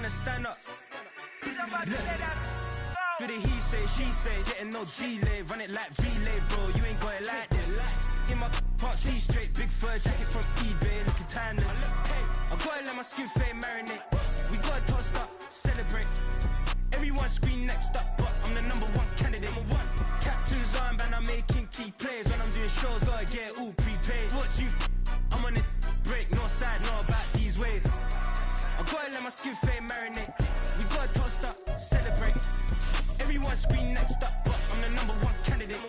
tryna stand up. Do the he say, she say, getting no delay. Run it like relay, bro, you ain't got it like this. In my part C straight, big fur jacket from eBay, looking timeless. I gotta let my skin fade marinate. We gotta toast up, celebrate. Everyone scream next up, but I'm the #1 candidate. Captain's armband, I'm making key plays. When I'm doing shows, gotta get it all prepaid. What you I'm on it, break, no side, know about these ways. I gotta let my skin fade marinate. We gotta toast up, celebrate. Everyone scream next up, but I'm the #1 candidate.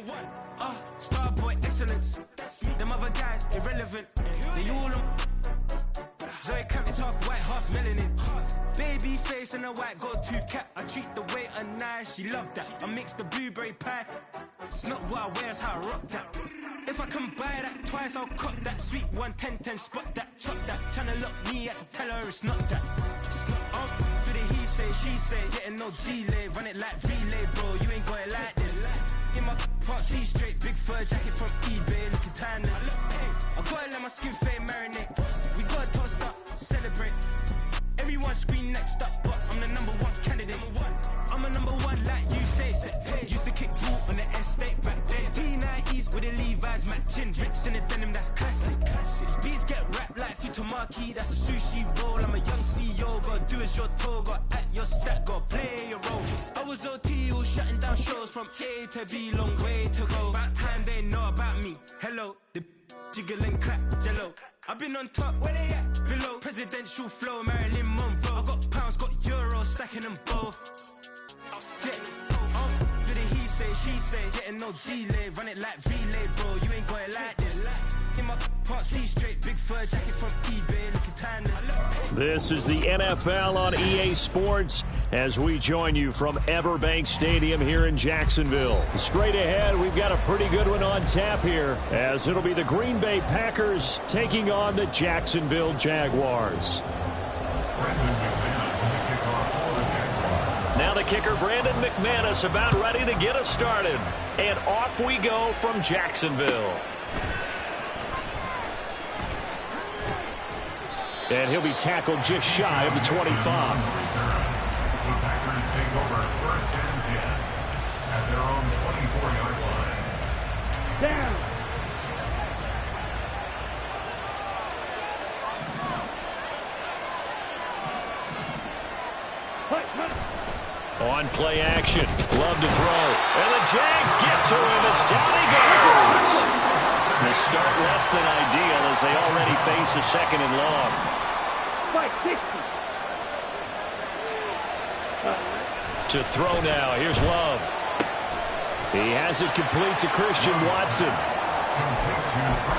Starboy excellence. Them other guys irrelevant. They all on. Zoe Camp is half white, half melanin. Baby face and a white gold tooth cap. I treat the waiter nice, she love that. I mix the blueberry pie. It's not what I wear, it's how I rock that. If I can buy that twice, I'll cut that. Sweet 110, spot that, chop that. Tryna lock me at the tell her it's not that. Do the he say, she say, getting no delay. Run it like relay, bro, you ain't got it like this. In my part C straight, big fur jacket from eBay, looking timeless. I gotta let my skin fade marinate. We gotta toast up, celebrate. Everyone scream next up, but I'm the #1 candidate. I'm a #1 like you say. Used to kick ball on the estate back then. T90s with the Levi's matching. Rips in the denim, that's classic. Beats get wrapped like Futamaki, that's a sushi roll. I'm a young CEO, gotta do as you're told. Gotta act your stat, gotta play your role. I was OT, all shutting down shows from A to B, long way to go. About time they know about me. Hello, the jiggle and clap, jello. I've been on top, where they at? Below, presidential flow, Marilyn Monroe. I got pounds, got euros, stacking them both. Do the he say, she say, getting no delay. Run it like relay, bro, you ain't got it like this. In my part C straight, big fur jacket from eBay, looking timeless. This is the NFL on EA Sports as we join you from Everbank Stadium here in Jacksonville. Straight ahead, we've got a pretty good one on tap here as it'll be the Green Bay Packers taking on the Jacksonville Jaguars. Now the kicker, Brandon McManus, about ready to get us started. And off we go from Jacksonville. And he'll be tackled just shy of the 25. The Packers take over 1st and 10 at their own 24-yard line. Down. On play action. Love to throw. And the Jags get to him as down he goes. The start less than ideal as they already face a 2nd and long. To throw now. Here's Love. He has it complete to Christian Watson.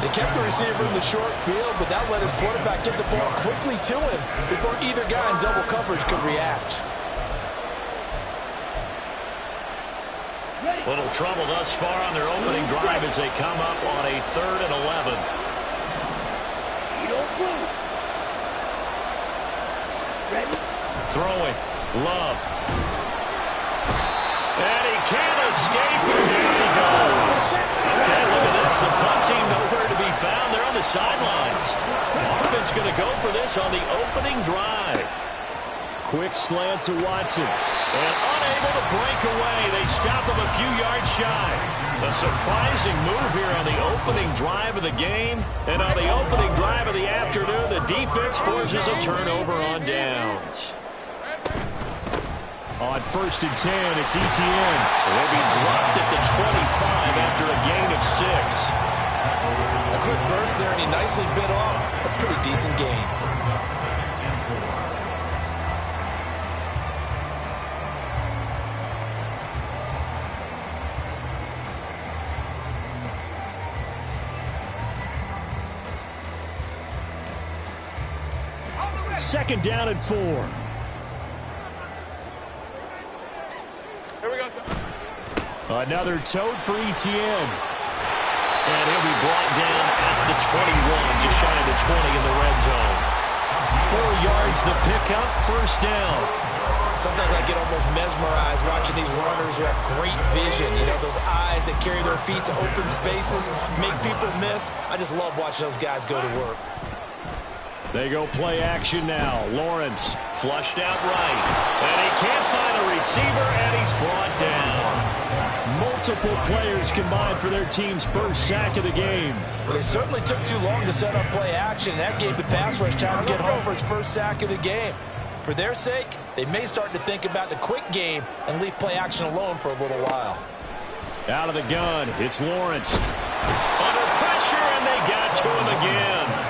They kept the receiver in the short field, but that let his quarterback get the ball quickly to him before either guy in double coverage could react. Little trouble thus far on their opening drive as they come up on a 3rd and 11. Throwing. Love. And he can't escape, and down he goes. Okay, look at this. The punt team nowhere to be found. They're on the sidelines. Offense going to go for this on the opening drive. Quick slant to Watson. And unable to break away. They stop him a few yards shy. A surprising move here on the opening drive of the game. And on the opening drive of the afternoon, the defense forces a turnover on downs. On 1st and 10, it's Etienne. They'll be dropped at the 25 after a gain of 6. A quick burst there, and he nicely bit off a pretty decent gain. Second down and 4. Here we go, sir. Another tote for Etienne. And he'll be brought down at the 21, just shy of the 20 in the red zone. 4 yards the pickup, 1st down. Sometimes I get almost mesmerized watching these runners who have great vision. You know, those eyes that carry their feet to open spaces, make people miss. I just love watching those guys go to work. They go play action now. Lawrence flushed out right. And he can't find a receiver, and he's brought down. Multiple players combined for their team's first sack of the game. Well, it certainly took too long to set up play action. That gave the pass rush time to get home for his first sack of the game. For their sake, they may start to think about the quick game and leave play action alone for a little while. Out of the gun, it's Lawrence. Under pressure, and they got to him again.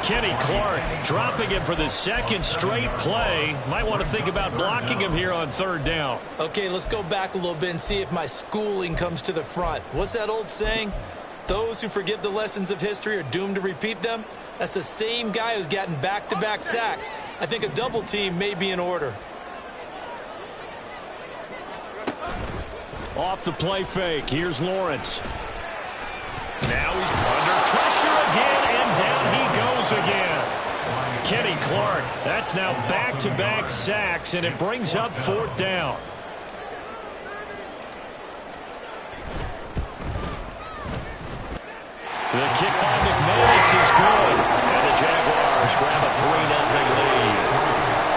Kenny Clark dropping him for the second straight play. Might want to think about blocking him here on third down. Okay, let's go back a little bit and see if my schooling comes to the front. What's that old saying? Those who forget the lessons of history are doomed to repeat them. That's the same guy who's gotten back-to-back sacks. I think a double team may be in order. Off the play fake, here's Lawrence. Now he's under pressure again, and down he goes again. Kenny Clark, that's now back-to-back sacks, and it brings up fourth down. The kick by McManus is good, and the Jaguars grab a 3-0 lead.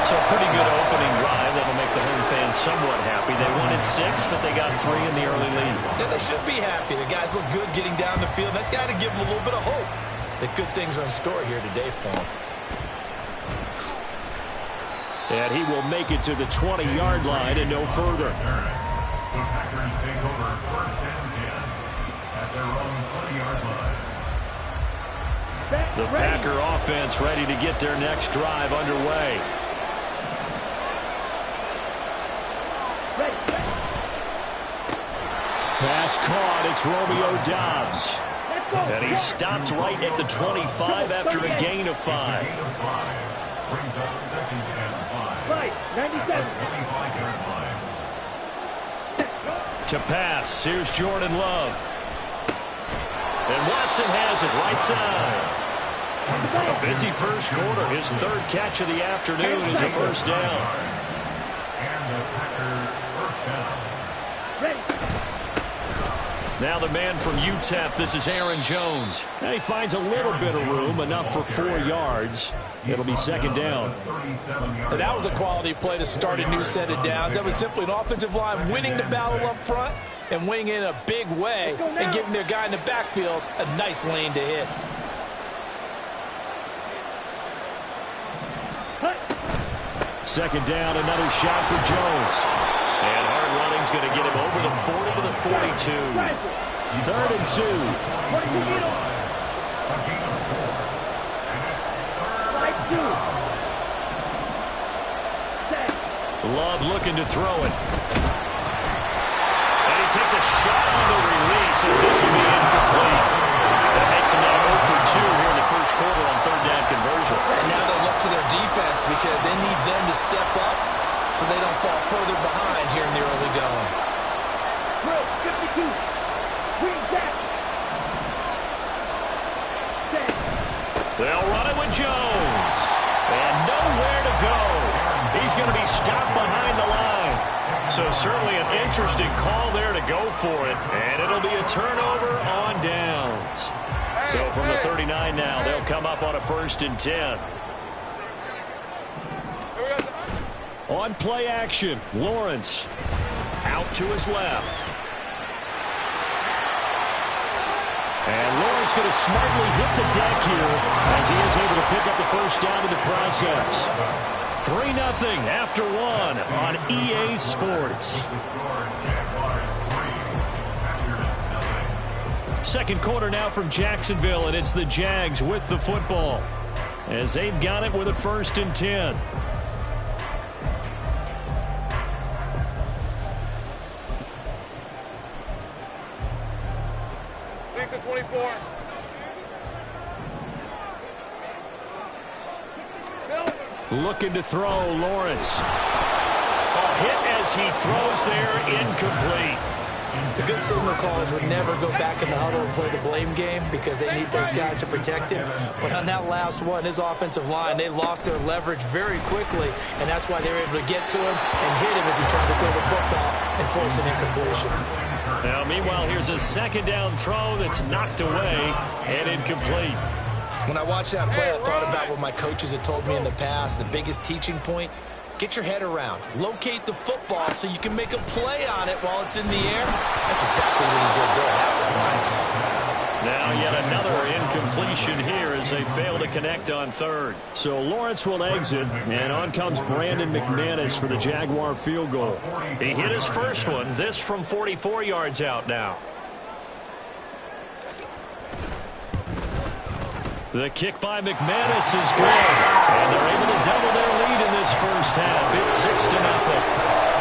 So a pretty good opening drive that'll make the home fans somewhat happy. They won in 6, but they got 3 in the early lead. Yeah, they should be happy. The guys look good getting down the field. That's got to give them a little bit of hope that good things are in store here today for them. And he will make it to the 20-yard line and no further. The Packers take over first and 10 at their own 20-yard line. The Packer offense ready to get their next drive underway. Pass caught. It's Romeo Doubs. And he stopped right at the 25 after a gain of 5. Brings up second and 5. Right, 97. 25-yard line. To pass, here's Jordan Love. And Watson has it right side. A busy first quarter. His third catch of the afternoon is a first down. And the Packers first down. Now the man from UTEP, this is Aaron Jones. And he finds a little bit of room, enough for 4 yards. It'll be second down. And that was a quality play to start a new set of downs. That was simply an offensive line winning the battle up front and winning in a big way and giving their guy in the backfield a nice lane to hit. Second down, another shot for Jones. And hard running's going to get him over the 40 to the 42. Third and 2. Love looking to throw it. And he takes a shot on the release as this will be incomplete. That makes him now 0 for 2 here in the first quarter on third down conversions. And now they'll look to their defense because they need them to step up so they don't fall further behind here in the early going. 52. Green back. They'll run it with Jones. And nowhere to go. He's going to be stopped behind the line. So certainly an interesting call there to go for it. And it'll be a turnover on downs. So from the 39 now, they'll come up on a 1st and 10. On play action, Lawrence out to his left. And Lawrence going to smartly hit the deck here as he is able to pick up the first down in the process. 3-0 after 1 on EA Sports. Second quarter now from Jacksonville, and it's the Jags with the football as they've got it with a 1st and 10. Lisa 24. Looking to throw, Lawrence. A hit as he throws there, incomplete. The good signal callers would never go back in the huddle and play the blame game because they need those guys to protect him. But on that last one, his offensive line, they lost their leverage very quickly, and that's why they were able to get to him and hit him as he tried to throw the football and force an incompletion. Now, meanwhile, here's a second down throw that's knocked away and incomplete. When I watched that play, I thought about what my coaches had told me in the past. The biggest teaching point, get your head around. Locate the football so you can make a play on it while it's in the air. That's exactly what he did there. That was nice. Now yet another incompletion here as they fail to connect on third. So Lawrence will exit, and on comes Brandon McManus for the Jaguar field goal. He hit his first one, this from 44 yards out now. The kick by McManus is good, and they're able to double their lead in this first half. It's 6-0.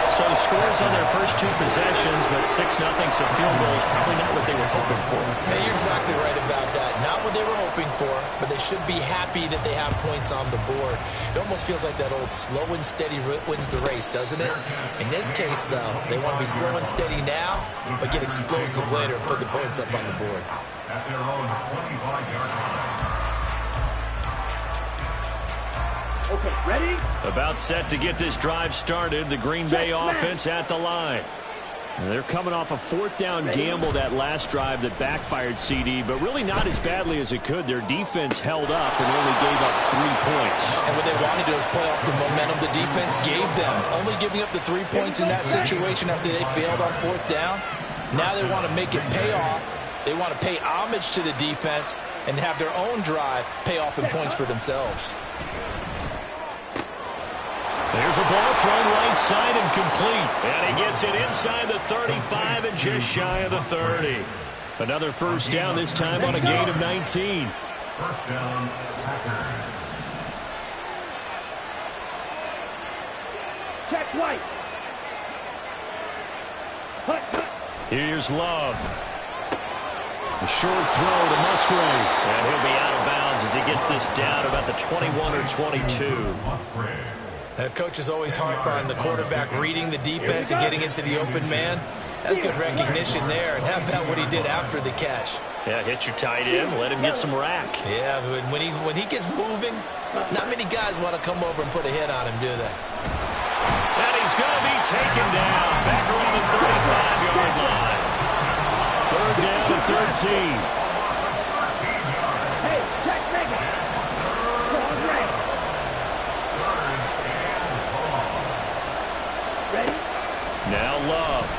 So scores on their first two possessions, but 6-0, so field goal is probably not what they were hoping for. Hey, you're exactly right about that. Not what they were hoping for, but they should be happy that they have points on the board. It almost feels like that old slow and steady wins the race, doesn't it? In this case, though, they want to be slow and steady now, but get explosive later and put the points up on the board. At their own 25-yard line. Okay, ready? About set to get this drive started. The Green Bay offense at the line. And they're coming off a fourth down gamble that last drive that backfired CD, but really not as badly as it could. Their defense held up and only gave up 3 points. And what they wanted to do is play off the momentum the defense gave them. Only giving up the 3 points in that situation after they failed on fourth down. Now they want to make it pay off. They want to pay homage to the defense and have their own drive pay off in points for themselves. There's a ball thrown right side and complete. And he gets it inside the 35 and just shy of the 30. Another first down, this time on a gain of 19. First down, Packers. Check right. Here's Love. A short throw to Musgrave. And he'll be out of bounds as he gets this down about the 21 or 22. Coaches always harp on the quarterback reading the defense and getting into the open man. That's good recognition there. And how about what he did after the catch? Yeah, hit your tight end, let him get some rack. Yeah, when he gets moving, not many guys want to come over and put a hit on him, do they? And he's going to be taken down back around the 35-yard line. Third down and 13. Hey, check Megan. Call red. Ready? Now Love.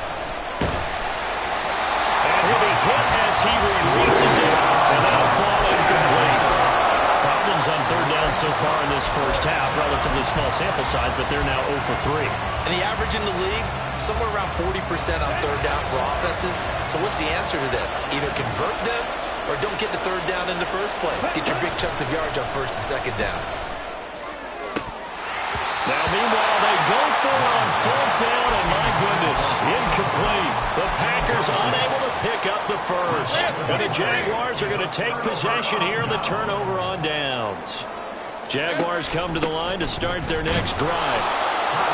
And he'll be hit as he releases it. And that'll fall incomplete. Problems on third down so far in this first half. Relatively small sample size, but they're now 0 for 3. And the average in the league, somewhere around 40% on third down for offenses. So what's the answer to this? Either convert them or don't get the third down in the first place. Get your big chunks of yards on first and second down. Now, meanwhile, they go for it on fourth down, and my goodness, incomplete. The Packers unable to pick up the first. And the Jaguars are going to take possession here in the turnover on downs. Jaguars come to the line to start their next drive.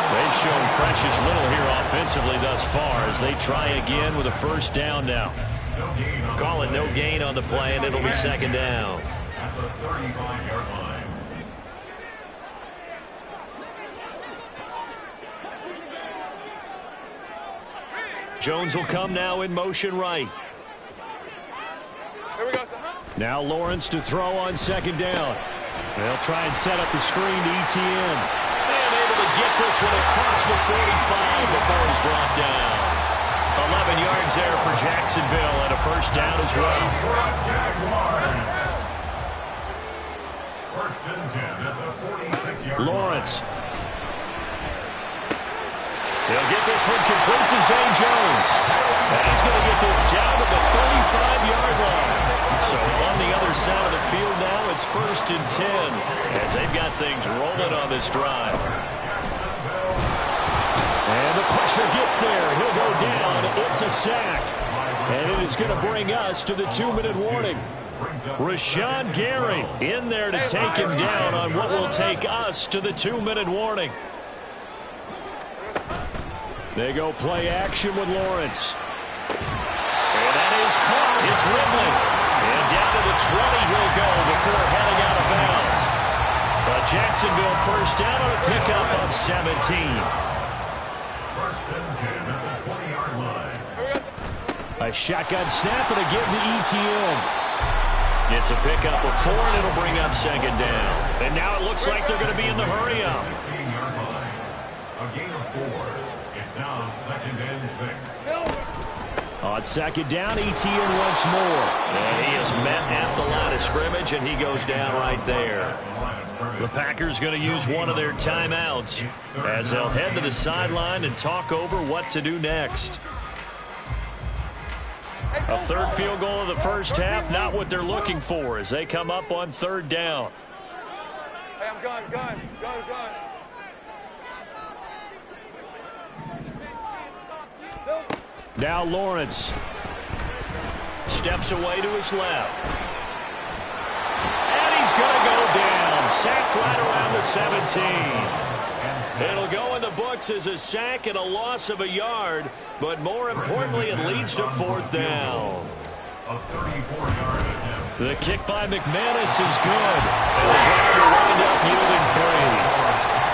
They've shown precious little here offensively thus far as they try again with a first down now. Call it no gain on the play, and it'll be second down. At the 35-yard line. Jones will come now in motion right. Here we go. Now Lawrence to throw on second down. They'll try and set up the screen to ETN. And able to get this one across the 45 before he's brought down. 11 yards there for Jacksonville and a first down as well. Jaguars. First and 10 at the 46-yard line. Lawrence. They'll get this one complete to Zay Jones. And he's going to get this down to the 35-yard line. So on the other side of the field now, it's first and 10 as they've got things rolling on this drive. And the pressure gets there. He'll go down. It's a sack. And it is going to bring us to the 2-minute warning. Rashawn Gary in there to take him down on what will take us to the 2-minute warning. They go play action with Lawrence. And that is caught. It's Ridley. And down to the 20 he'll go before heading out of bounds. But Jacksonville first down on a pickup of 17. First and 10 at the 20-yard line. A shotgun snap and a give to ETN. It's a pickup of 4, and it'll bring up second down. And now it looks like they're going to be in the hurry-up. 16-yard line. A gain of 4. It's now 2nd and 6. On second down, ETN once more. And he is met at the line of scrimmage, and he goes down right there. The Packers going to use one of their timeouts as they'll head to the sideline and talk over what to do next. A third field goal of the first half, not what they're looking for as they come up on third down. Hey, I'm gone. Now Lawrence steps away to his left. And he's going to go down. Sacked right around the 17. It'll go in the books as a sack and a loss of a yard, but more importantly, it leads to fourth down. A 34-yard attempt. The kick by McManus is good, and the drive will wind up yielding 3.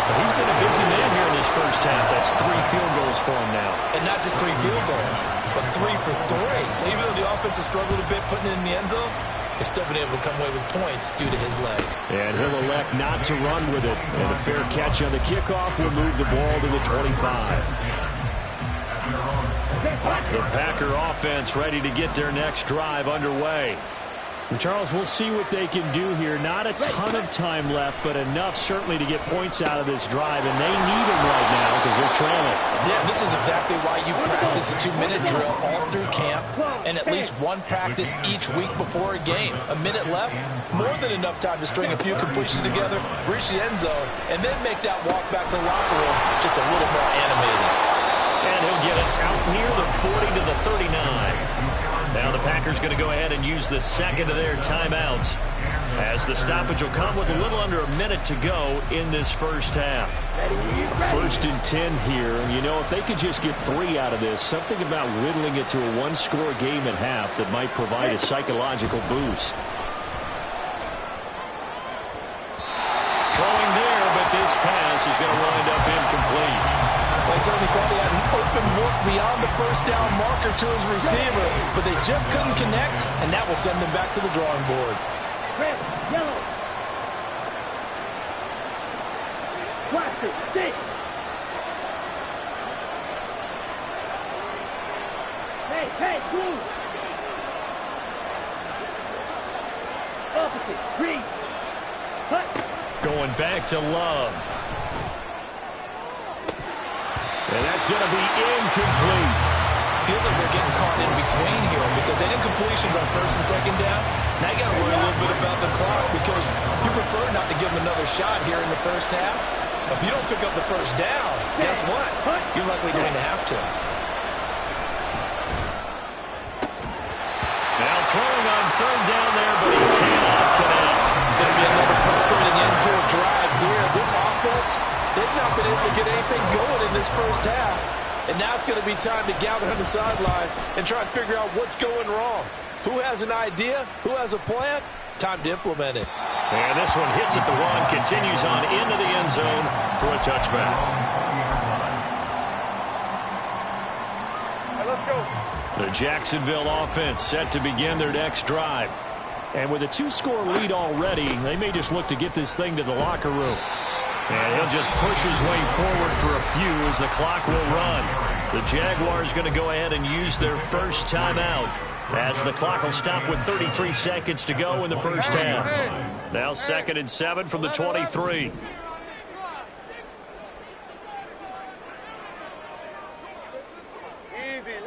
So he's been a busy man here in this first half. That's 3 field goals for him now. And not just 3 field goals, but 3 for 3. So even though the offense has struggled a bit putting it in the end zone, they've still been able to come away with points due to his leg. And he'll elect not to run with it. And a fair catch on the kickoff will move the ball to the 25. The Packer offense ready to get their next drive underway. And Charles, we'll see what they can do here. Not a ton of time left, but enough certainly to get points out of this drive. And they need them right now because they're trailing. Yeah, this is exactly why you practice a 2-minute drill all through camp and at least one practice each week before a game. A minute left, more than enough time to string a few completions together, reach the end zone, and then make that walk back to the locker room just a little more animated. And he'll get it out near the 40 to the 39. Now the Packers going to go ahead and use the second of their timeouts as the stoppage will come with a little under a minute to go in this first half. 1st and 10 here, and you know, if they could just get 3 out of this, something about whittling it to a 1-score game at half that might provide a psychological boost. Throwing there, but this pass is going to wind up incomplete. They certainly thought he had an open look beyond the first down marker to his receiver, but they just couldn't connect, and that will send them back to the drawing board. Red, yellow. Plastic, stick. Hey, blue. Opposite, green. Cut. Going back to Love. And that's going to be incomplete. Feels like they're getting caught in between here because they did completions on 1st and 2nd down. Now you got to worry a little bit about the clock because you prefer not to give them another shot here in the first half. If you don't pick up the first down, guess what? You're likely going to have to. Now throwing on 3rd down there, but he cannot connect. It's going to be another frustrating end to a drive here. This offense, they've not been able to get anything going in this first half. And now it's going to be time to gather on the sidelines and try and figure out what's going wrong. Who has an idea? Who has a plan? Time to implement it. And this one hits at the 1, continues on into the end zone for a touchback. All right, let's go. The Jacksonville offense set to begin their next drive. And with a 2-score lead already, they may just look to get this thing to the locker room. And he'll just push his way forward for a few as the clock will run. The Jaguars going to go ahead and use their first timeout as the clock will stop with 33 seconds to go in the first half. Now 2nd and 7 from the 23. Easy.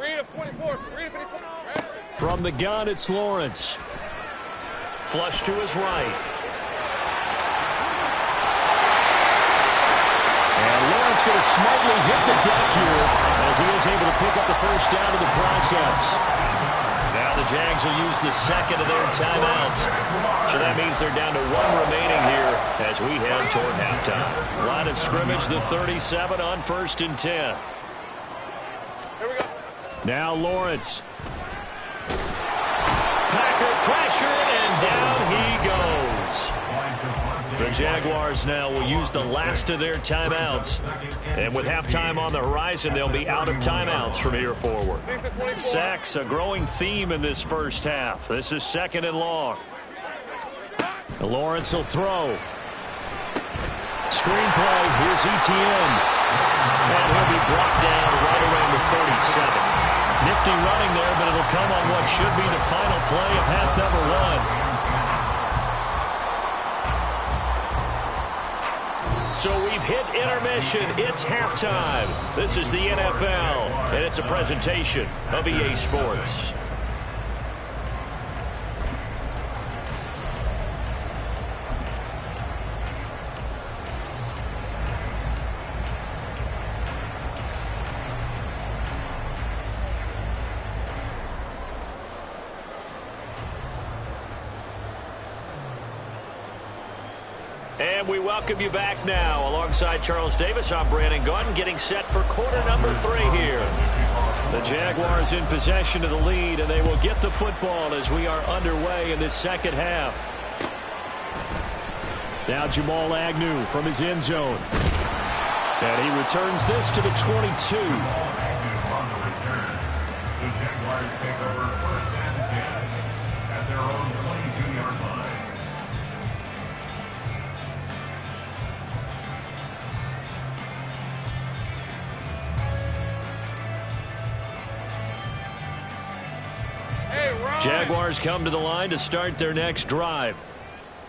Read a 24. Read a 24. From the gun, it's Lawrence. Flush to his right. Lawrence going to smartly hit the deck here as he is able to pick up the first down in the process. Now the Jags will use the second of their timeouts. So that means they're down to 1 remaining here as we head toward halftime. Line of scrimmage, the 37 on 1st and 10. Here we go. Now Lawrence. Packer pressure, and down he goes. The Jaguars now will use the last of their timeouts. And with halftime on the horizon, they'll be out of timeouts from here forward. Sacks, a growing theme in this first half. This is 2nd and long. Lawrence will throw. Screenplay, here's Etienne. And he'll be brought down right around the 37. Nifty running there, but it'll come on what should be the final play of half number 1. So we've hit intermission. It's halftime. This is the NFL, and it's a presentation of EA Sports. And we welcome you back now. Alongside Charles Davis, I'm Brandon Gunn, getting set for quarter number 3 here. The Jaguars in possession of the lead, and they will get the football as we are underway in this second half. Now Jamal Agnew from his end zone. And he returns this to the 22. On the return, the Jaguars take over 1st and 10 at their own 22-yard line. Jaguars come to the line to start their next drive.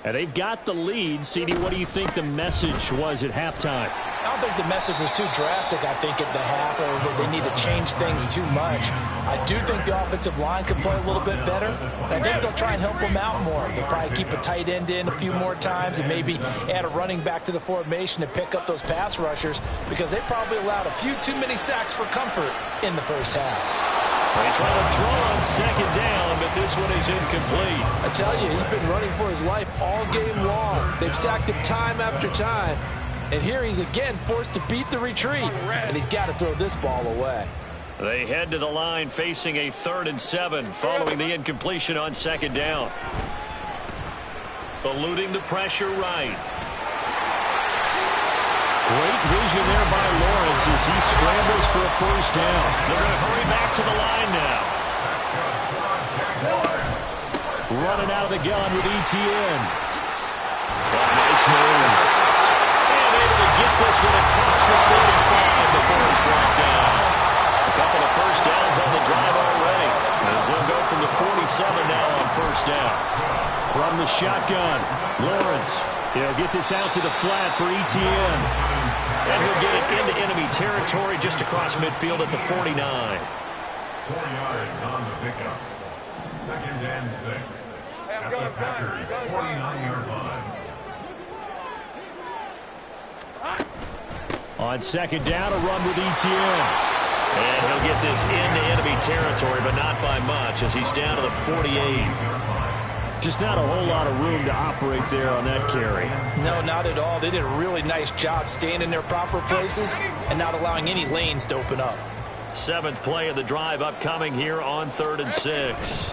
And they've got the lead. CD, what do you think the message was at halftime? I don't think the message was too drastic, I think, at the half, or that they need to change things too much. I do think the offensive line could play a little bit better, and I think they'll try and help them out more. They'll probably keep a tight end in a few more times and maybe add a running back to the formation to pick up those pass rushers, because they probably allowed a few too many sacks for comfort in the first half. They try to throw on second down, but this one is incomplete. I tell you, he's been running for his life all game long. They've sacked him time after time. And here he's again forced to beat the retreat. And he's got to throw this ball away. They head to the line facing a 3rd and 7 following the incompletion on second down. Eluding the pressure right. Great vision there by Lawrence as he scrambles for a first down. They're going to hurry back to the line now. Running out of the gun with Etienne. Nice move. And able to get this one across the 45 before he's brought down. A couple of first downs on the drive already. As they'll go from the 47 now on first down. From the shotgun, Lawrence. He'll get this out to the flat for Etienne. And he'll get it into enemy territory just across midfield at the 49. 4 yards on the pickup. 2nd and 6. At the Packers' 49-yard line. On second down, a run with Etienne. And he'll get this into enemy territory, but not by much as he's down to the 48. Just not a whole lot of room to operate there on that carry. No, not at all. They did a really nice job staying in their proper places and not allowing any lanes to open up. 7th play of the drive upcoming here on 3rd and 6.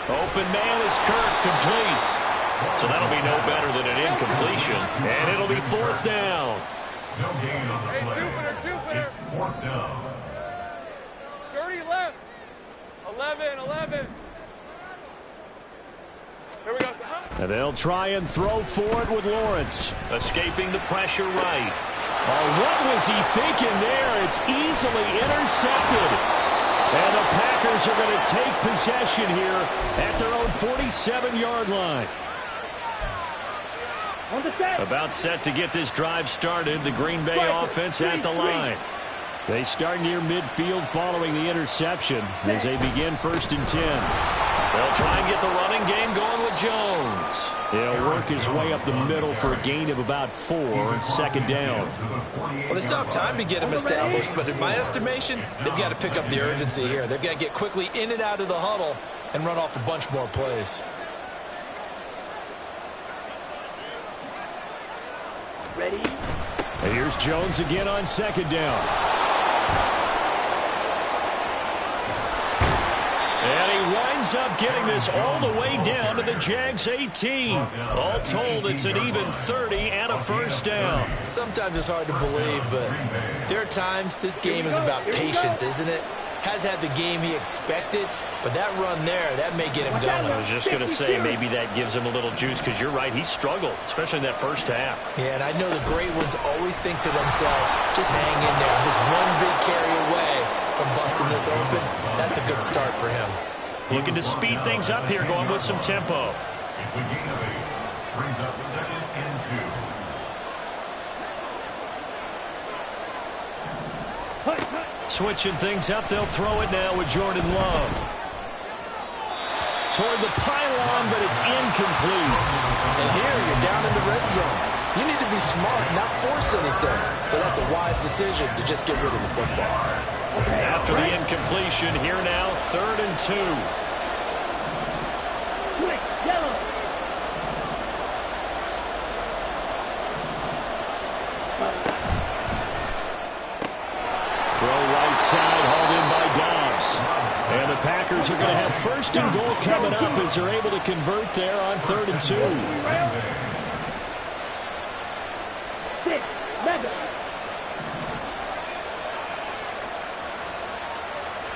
Open man is Kirk, complete. So that'll be no better than an incompletion. And it'll be 4th down. No gain on the play. It's 4th down. 30 left. 11. Here we go. And they'll try and throw forward with Lawrence. Escaping the pressure right. Oh, what was he thinking there? It's easily intercepted. And the Packers are going to take possession here at their own 47-yard line. About set to get this drive started. The Green Bay offense at the line. They start near midfield following the interception as they begin 1st and 10. They'll try and get the running game going with Jones. He'll work his way up the middle for a gain of about 4, 2nd down. Well, they still have time to get him established, but in my estimation, they've got to pick up the urgency here. They've got to get quickly in and out of the huddle and run off a bunch more plays. Ready? And here's Jones again on 2nd down. And he winds up getting this all the way down to the Jags 18. All told, it's an even 30 and a first down. Sometimes it's hard to believe, but there are times this game is about patience, isn't it? has had the game he expected, but that run there, that may get him going. I was just going to say, maybe that gives him a little juice, because you're right, he struggled, especially in that first half. Yeah, and I know the great ones always think to themselves, just hang in there. Just one big carry away from busting this open. That's a good start for him. Looking to speed things up here, going with some tempo. It's a gain of 8. Brings up 2nd and 2. Switching things up, they'll throw it now with Jordan Love. Toward the pylon, but it's incomplete. And here you're down in the red zone. You need to be smart, not force anything. So that's a wise decision to just get rid of the football. After the incompletion, here now, 3rd and 2. Quick, yellow. Throw right side, hauled in by Dobbs. And the Packers are going to have 1st and goal coming up as they're able to convert there on 3rd and 2. 6, 11.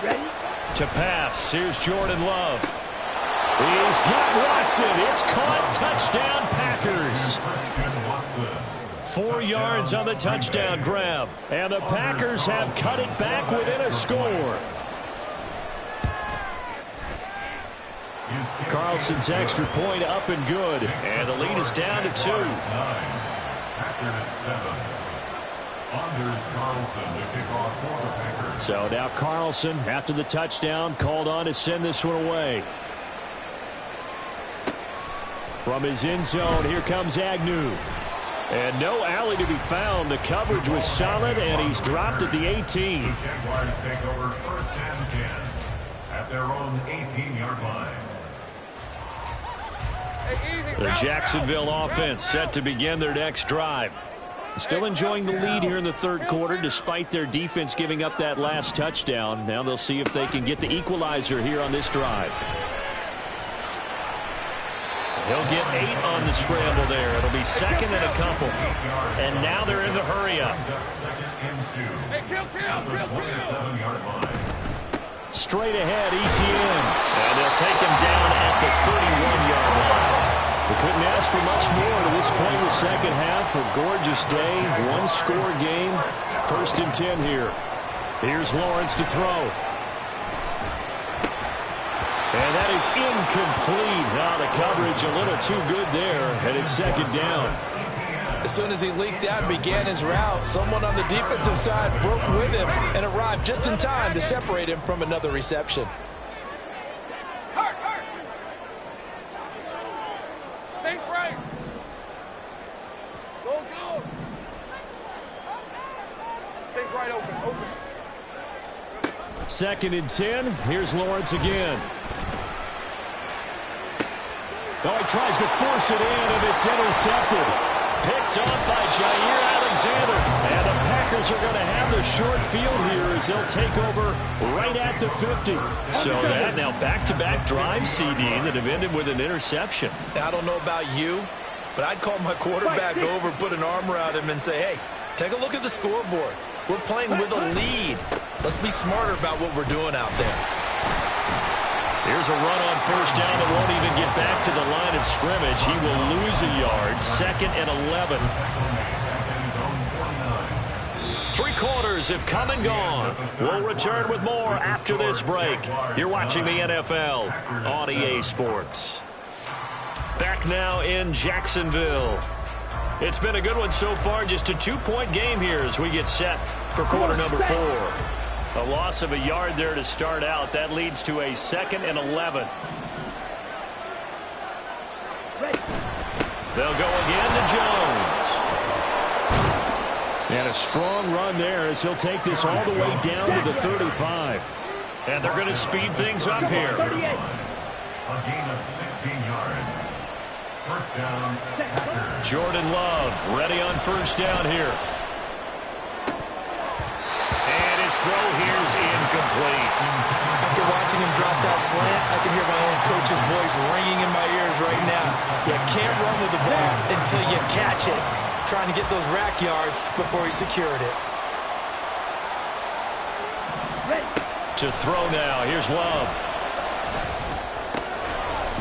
Ready? To pass, here's Jordan Love. He's got Watson. It's caught. Touchdown, Packers. 4 yards on the touchdown grab. And the Packers have cut it back within a score. Carlson's extra point up and good. And the lead is down to 2. So now Carlson, after the touchdown, called on to send this one away. From his end zone, here comes Agnew. And no alley to be found. The coverage was solid, and he's dropped at the 18. The Jaguars take over 1st and 10 at their own 18-yard line. The Jacksonville offense set to begin their next drive. Still enjoying the lead here in the 3rd quarter, despite their defense giving up that last touchdown. Now they'll see if they can get the equalizer here on this drive. He'll get 8 on the scramble there. It'll be 2nd and a couple. And now they're in the hurry-up. Straight ahead, Etienne. And they'll take him down at the 31-yard line. We couldn't ask for much more to this point in the second half. A gorgeous day, 1-score game. 1st and 10 here. Here's Lawrence to throw. And that is incomplete. Now the coverage a little too good there, and it's 2nd down. As soon as he leaked out and began his route, someone on the defensive side broke with him and arrived just in time to separate him from another reception. Think right. Go, go. Think right, open. 2nd and 10. Here's Lawrence again. Oh, he tries to force it in, and it's intercepted. Picked off by Jair Alexander. And the Packers are going to have the short field here as they'll take over right at the 50. So that now back-to-back drives, CD, that have ended with an interception. Now, I don't know about you, but I'd call my quarterback over, put an arm around him, and say, hey, take a look at the scoreboard. We're playing with a lead. Let's be smarter about what we're doing out there. Here's a run on 1st down that won't even get back to the line of scrimmage. He will lose a yard. 2nd and 11. 3 quarters have come and gone. We'll return with more after this break. You're watching the NFL on EA Sports. Back now in Jacksonville. It's been a good one so far. Just a 2-point game here as we get set for quarter number 4. A loss of a yard there to start out. That leads to a 2nd and 11. They'll go again to Jones. And a strong run there as he'll take this all the way down to the 35. And they're going to speed things up here. A gain of 16 yards. 1st down, Packers. Jordan Love ready on 1st down here. Throw here's incomplete. After watching him drop that slant, I can hear my own coach's voice ringing in my ears right now. You can't run with the ball until you catch it. Trying to get those rack yards before he secured it. To throw now. Here's Love.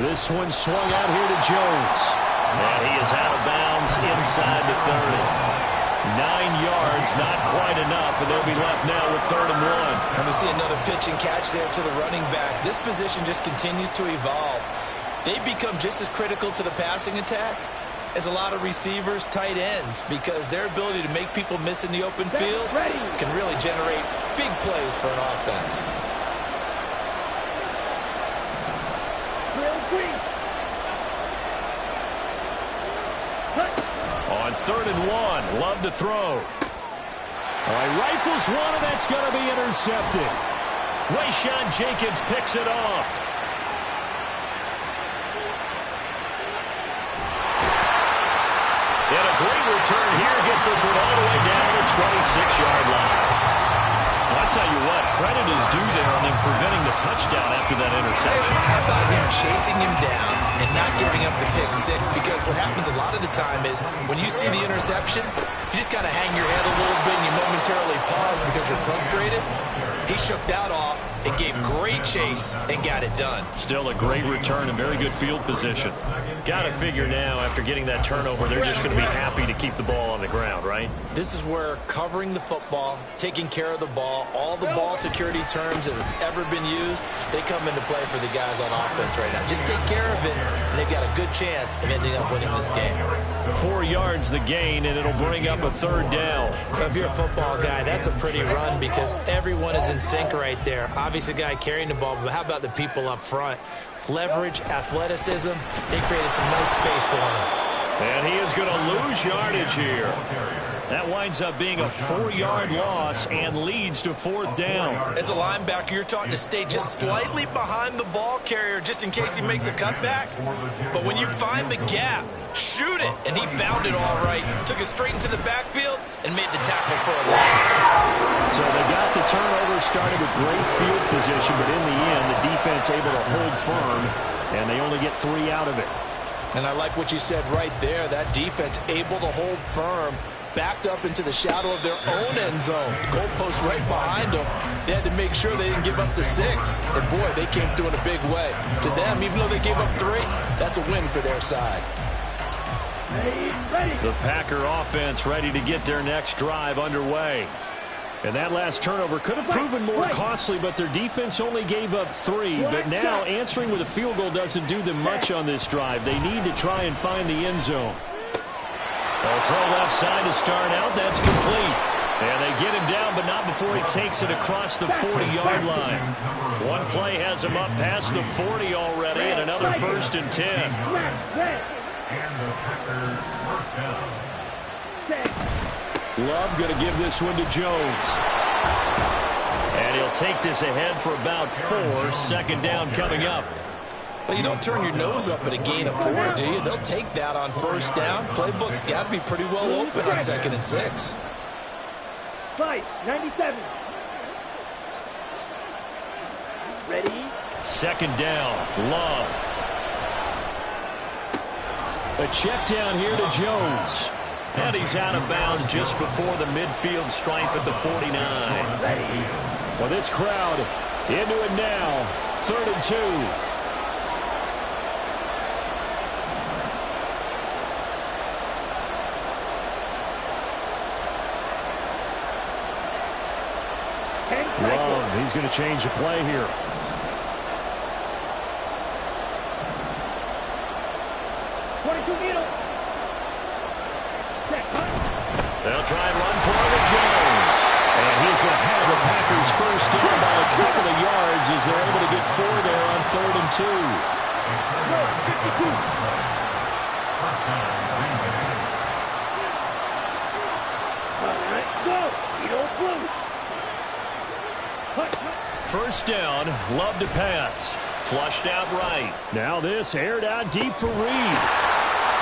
This one swung out here to Jones. And he is out of bounds inside the 30. 9 yards, not quite enough, and they'll be left now with 3rd and 1. And we see another pitch and catch there to the running back. This position just continues to evolve. They become just as critical to the passing attack as a lot of receivers, tight ends, because their ability to make people miss in the open field can really generate big plays for an offense. On 3rd and 1, Love to throw. All right, rifles one, and that's going to be intercepted. Rayshawn Jenkins picks it off. And a great return here gets us one all the way down the 26-yard line. I'll tell you what, credit is due there on them preventing the touchdown after that interception. How about him chasing him down and not giving up the pick six? Because what happens a lot of the time is when you see the interception, you just kind of hang your head a little bit and you momentarily pause because you're frustrated. He shook that off and gave great chase and got it done. Still a great return and very good field position. Got to figure now, after getting that turnover, they're just going to be happy to keep the ball on the ground, right? This is where covering the football, taking care of the ball, all the ball security terms that have ever been used, they come into play for the guys on offense right now. Just take care of it, and they've got a good chance of ending up winning this game. 4 yards the gain, and it'll bring up a 3rd down. If you're a football guy, that's a pretty run because everyone is in sync right there. Obviously, a guy carrying the ball, but how about the people up front? Leverage, athleticism, they created some nice space for him. And he is going to lose yardage here. That winds up being a 4-yard loss and leads to 4th down. As a linebacker, you're taught to stay just slightly behind the ball carrier just in case he makes a cutback. But when you find the gap, shoot it. And he found it all right. Took it straight into the backfield and made the tackle for a loss. So they got the turnover started with great field position, but in the end, the defense able to hold firm, and they only get 3 out of it. And I like what you said right there. That defense able to hold firm, backed up into the shadow of their own end zone. The goalpost right behind them. They had to make sure they didn't give up the 6. And, boy, they came through in a big way. To them, even though they gave up 3, that's a win for their side. The Packer offense ready to get their next drive underway. And that last turnover could have proven more costly, but their defense only gave up 3. But now answering with a field goal doesn't do them much on this drive. They need to try and find the end zone. They'll throw left side to start out. That's complete. And they get him down, but not before he takes it across the 40-yard line. One play has him up past the 40 already, and another 1st and 10. And the Packers first down. Love going to give this one to Jones. And he'll take this ahead for about 4. 2nd down coming up. Well, you don't turn your nose up at a gain of 4, do you? They'll take that on 1st down. Playbook's got to be pretty well open on 2nd and 6. 97. Ready? 2nd down. Love. A check down here to Jones. And he's out of bounds just before the midfield stripe at the 49. Well, this crowd into it now. 3rd and 2. Love, he's going to change the play here. They'll try and run for it with Jones. And he's going to have the Packers 1st down by a couple of yards as they're able to get 4 there on 3rd and 2. First down, Love to pass. Flushed out right. Now this aired out deep for Reed.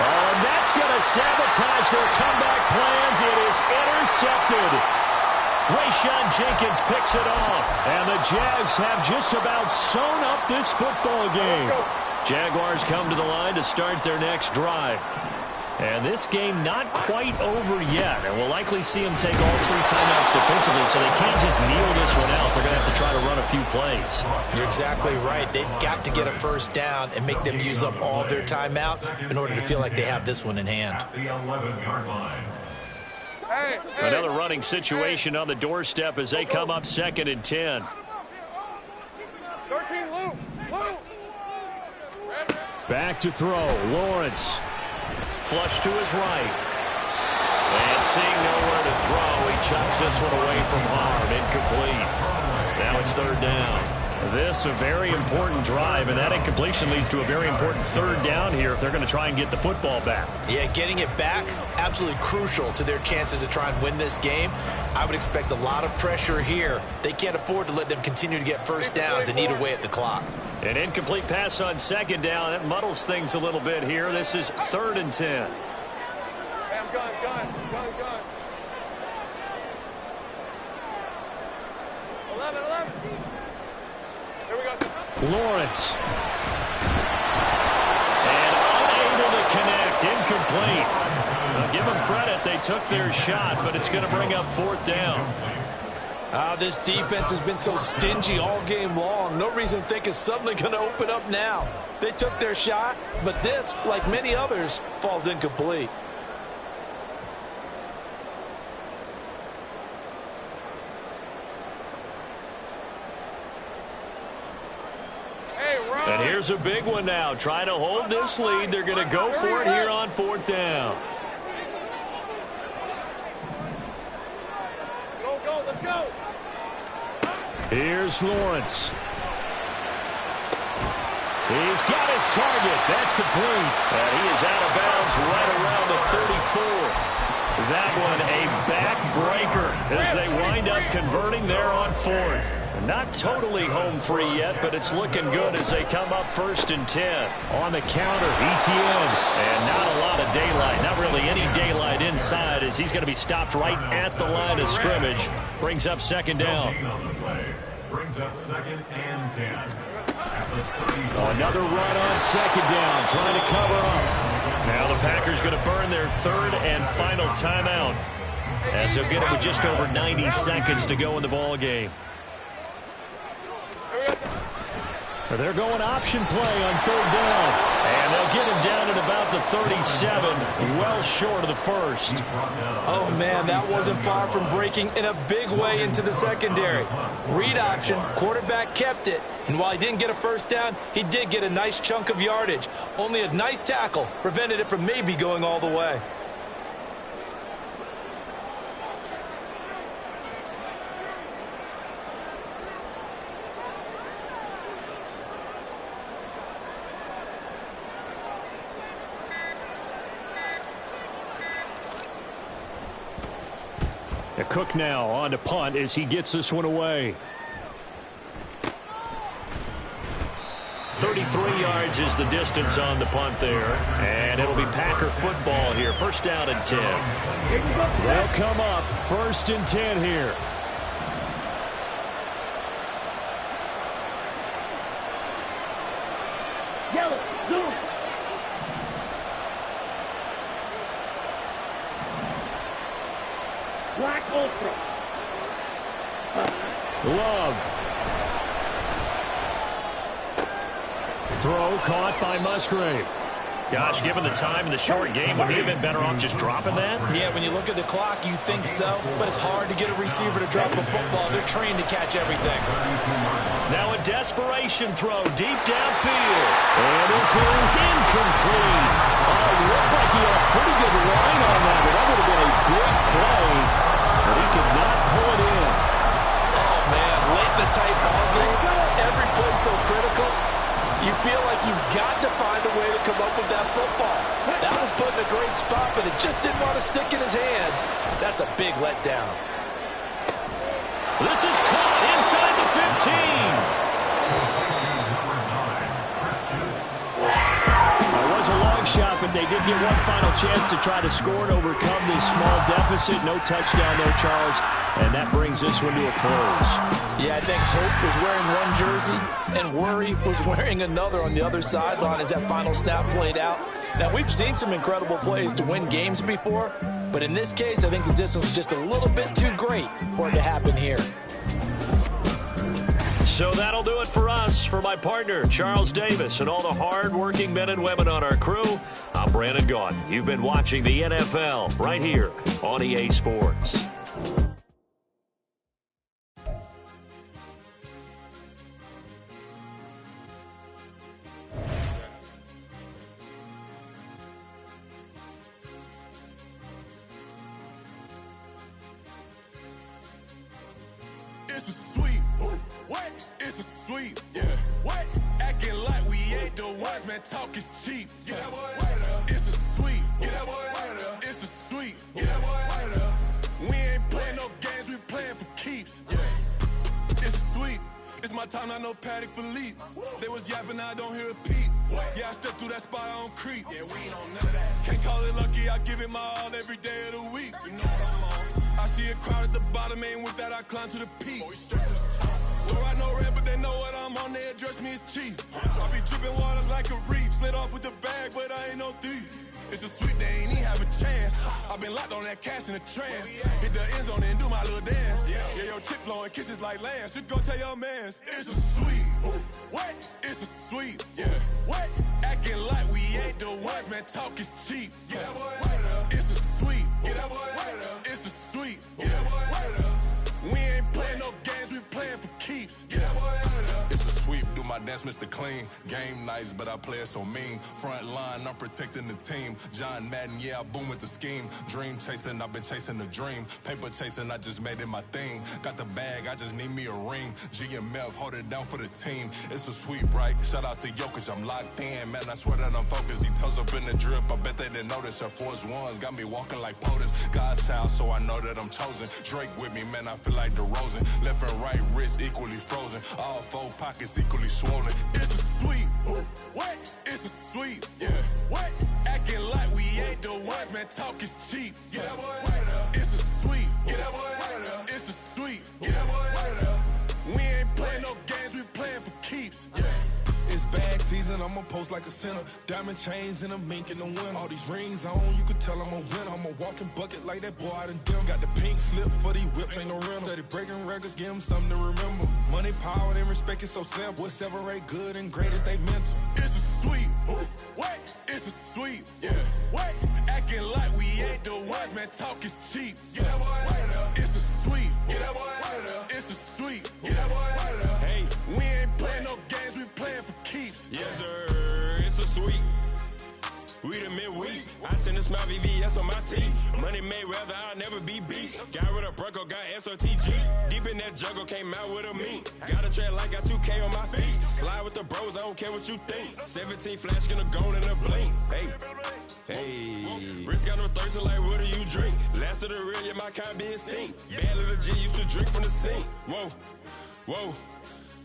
Oh, and that's going to sabotage their comeback plans. It is intercepted. Rayshawn Jenkins picks it off. And the Jags have just about sewn up this football game. Jaguars come to the line to start their next drive. And this game not quite over yet. And we'll likely see them take all 3 timeouts defensively, so they can't just kneel this one out. They're going to have to try to run a few plays. You're exactly right. They've got to get a first down and make them use up all their timeouts in order to feel like they have this one in hand. At the 11-yard line. Another running situation on the doorstep as they come up 2nd and 10. 13, Lou. Back to throw. Lawrence. Flush to his right. And seeing nowhere to throw, he chucks this one away from harm. Incomplete. Now it's 3rd down. This a very important drive, and that incompletion leads to a very important 3rd down here if they're going to try and get the football back. Yeah, getting it back, absolutely crucial to their chances to try and win this game. I would expect a lot of pressure here. They can't afford to let them continue to get first downs and eat away at the clock. An incomplete pass on 2nd down. That muddles things a little bit here. This is 3rd and 10. Gun. 11. Here we go. Lawrence. And unable to connect. Incomplete. Now give them credit. They took their shot, but it's going to bring up 4th down. This defense has been so stingy all game long. No reason to think it's suddenly going to open up now. They took their shot, but this, like many others, falls incomplete. And here's a big one now. Trying to hold this lead. They're going to go for it here on 4th down. Go, let's go. Here's Lawrence. He's got his target. That's complete. And he is out of bounds right around the 34. That one a backbreaker as they wind up converting there on 4th. Not totally home free yet, but it's looking good as they come up 1st and 10. On the counter, ETN. And not a lot of daylight. Not really any daylight inside as he's going to be stopped right at the line of scrimmage. Brings up 2nd down. Brings up 2nd and 10. Another run on 2nd down, trying to cover up. Now the Packers going to burn their 3rd and final timeout as they'll get it with just over 90 seconds to go in the ball game. They're going option play on 3rd down. And they'll get him down at about the 37, well short of the 1st. Oh, man, that wasn't far from breaking in a big way into the secondary. Read option, quarterback kept it, and while he didn't get a first down, he did get a nice chunk of yardage. Only a nice tackle prevented it from maybe going all the way. Cook now on to punt as he gets this one away. 33 yards is the distance on the punt there. And it'll be Packer football here. 1st down and 10. They'll come up 1st and 10 here. Yellow, blue. Black Ultra. Love. Throw caught by Musgrave. Gosh, given the time in the short game, would he have been better off just dropping that? Yeah, when you look at the clock, you think so, but it's hard to get a receiver to drop a football. They're trained to catch everything. Now a desperation throw deep downfield. And this is incomplete. Looked like he had a pretty good line on that, but that would have been a big play. But he could not pull it in. Oh, man, late in the tight ball game, every play so critical. You feel like you've got to find a way to come up with that football. That was put in a great spot, but it just didn't want to stick in his hands. That's a big letdown. This is caught inside the 15. It was a long shot, but they did get one final chance to try to score and overcome this small deficit. No touchdown there, Charles, and that brings this one to a close. Yeah, I think Hope was wearing one jersey and Worry was wearing another on the other sideline as that final snap played out. Now, we've seen some incredible plays to win games before, but in this case, I think the distance was just a little bit too great for it to happen here. So that'll do it for us. For my partner, Charles Davis, and all the hard-working men and women on our crew, I'm Brandon Gaudin. You've been watching the NFL right here on EA Sports. It's a sweep. What? It's a sweep. Yeah. What? Acting like we ain't the ones, man. Talk is cheap. Get that boy out of there. It's a sweep. Get that boy out of there. It's a sweep. Get that boy out of there. We ain't playing no games. We playing for keeps. Yeah. It's a sweep. It's my time, not no Paddock Philippe. They was yapping, I don't hear a peep. Yeah, I step through that spot, I don't creep. Yeah, we ain't on none of that. Can't call it lucky, I give it my all every day of the week. You know what I'm on. I see a crowd at the bottom, and with that I climb to the peak. Throw out no red, but they know what I'm on, they address me as chief. I be dripping water like a reef, slid off with the bag, but I ain't no thief. It's a sweet, they ain't even have a chance. I've been locked on that cash in a trance. Hit the end zone and do my little dance. Yeah, your chick blowing kisses like Lance. You go tell your mans. It's a sweet. What? It's a sweet. Yeah. What? Acting like we ain't the ones, man. Talk is cheap. Get that boy out of there. It's a sweet. Get that boy out of there. It's a sweet. Get that boy out of there. We ain't playing no games, we playing for keeps. Get that boy out of there. It's a sweep, do my dance, Mr. Clean. Game nice, but I play it so mean. Front line, I'm protecting the team. John Madden, yeah, I boom with the scheme. Dream chasing, I've been chasing the dream. Paper chasing, I just made it my thing. Got the bag, I just need me a ring. GMF, hold it down for the team. It's a sweep, right? Shout out to Jokic, I'm locked in. Man, I swear that I'm focused. These toes up in the drip, I bet they didn't notice. Air Force Ones got me walking like POTUS. God's child, so I know that I'm chosen. Drake with me, man, I feel like DervNavion. Left and right wrist equally frozen. All four pockets equally swollen. It's a sweep. What? It's a sweep. Yeah. What? Acting like we ain't the ones, man. Talk is cheap. Get that boy out of there. It's a sweep. Get that boy out of there. It's a sweep. Get that boy out of there. We ain't playing no games, we playing for keeps. Yeah. It's bag season, I'ma post like a sinner. Diamond chains and a mink in the wind. All these rings on, you could tell I'm a winner. I'm a walking bucket like that boy out in Denver. Got the pink slip for these whips, ain't no rental. Steady breaking records, give them something to remember. Money, power, and respect is so simple. What separate good and great is they mental. It's a sweep. What? It's a sweep. Yeah. What? Acting like we ain't the ones, man. Talk is cheap. Get that boy out of there. It's a sweep. Get that boy out of there. It's a sweep. Get that boy out of there. Hey, we ain't playing no games, we playing for keeps. Yes, sir. It's a sweep. We the midweek. I tend to smile VVS on my teeth. Money made rather I'll never be beat. Got rid of Bronco, got SOTG. Deep in that jungle, came out with a meat. Got a tread like got 2K on my feet. Slide with the bros, I don't care what you think. 17 flash gonna go in a blink. Hey. Wrist got no thirsty like what do you drink? Last of the real, yeah, my kind be extinct. Bad little G used to drink from the sink. Whoa, whoa.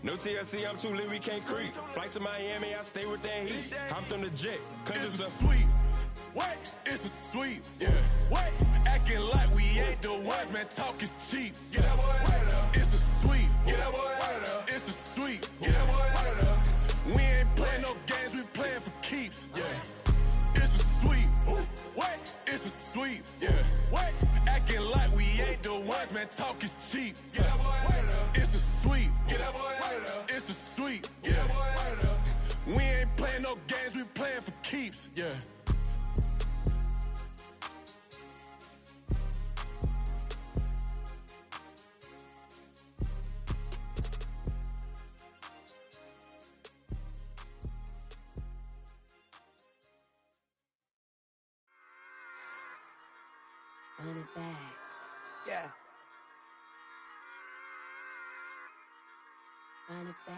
No TLC, I'm too lit, we can't creep. Flight to Miami, I stay with that heat. Hopped on the jet, cause it's a sweep. What? It's a sweep. Yeah. What? Acting like we ain't the ones, man. Talk is cheap. Get that boy out of there. It's a sweep. Get that boy out of there. It's a sweep. Get that boy out of there. We ain't playing no games, we playing for keeps. Yeah. It's a sweep. What? It's a sweep. Yeah. What? Acting like we ain't the ones, man. Talk is cheap. Get that boy out of there. It's a sweep. Get that boy out of there. It's a sweep. Get that boy out of there. We ain't playing no games, we playing for keeps. Yeah. Run it back. Yeah. Run it back.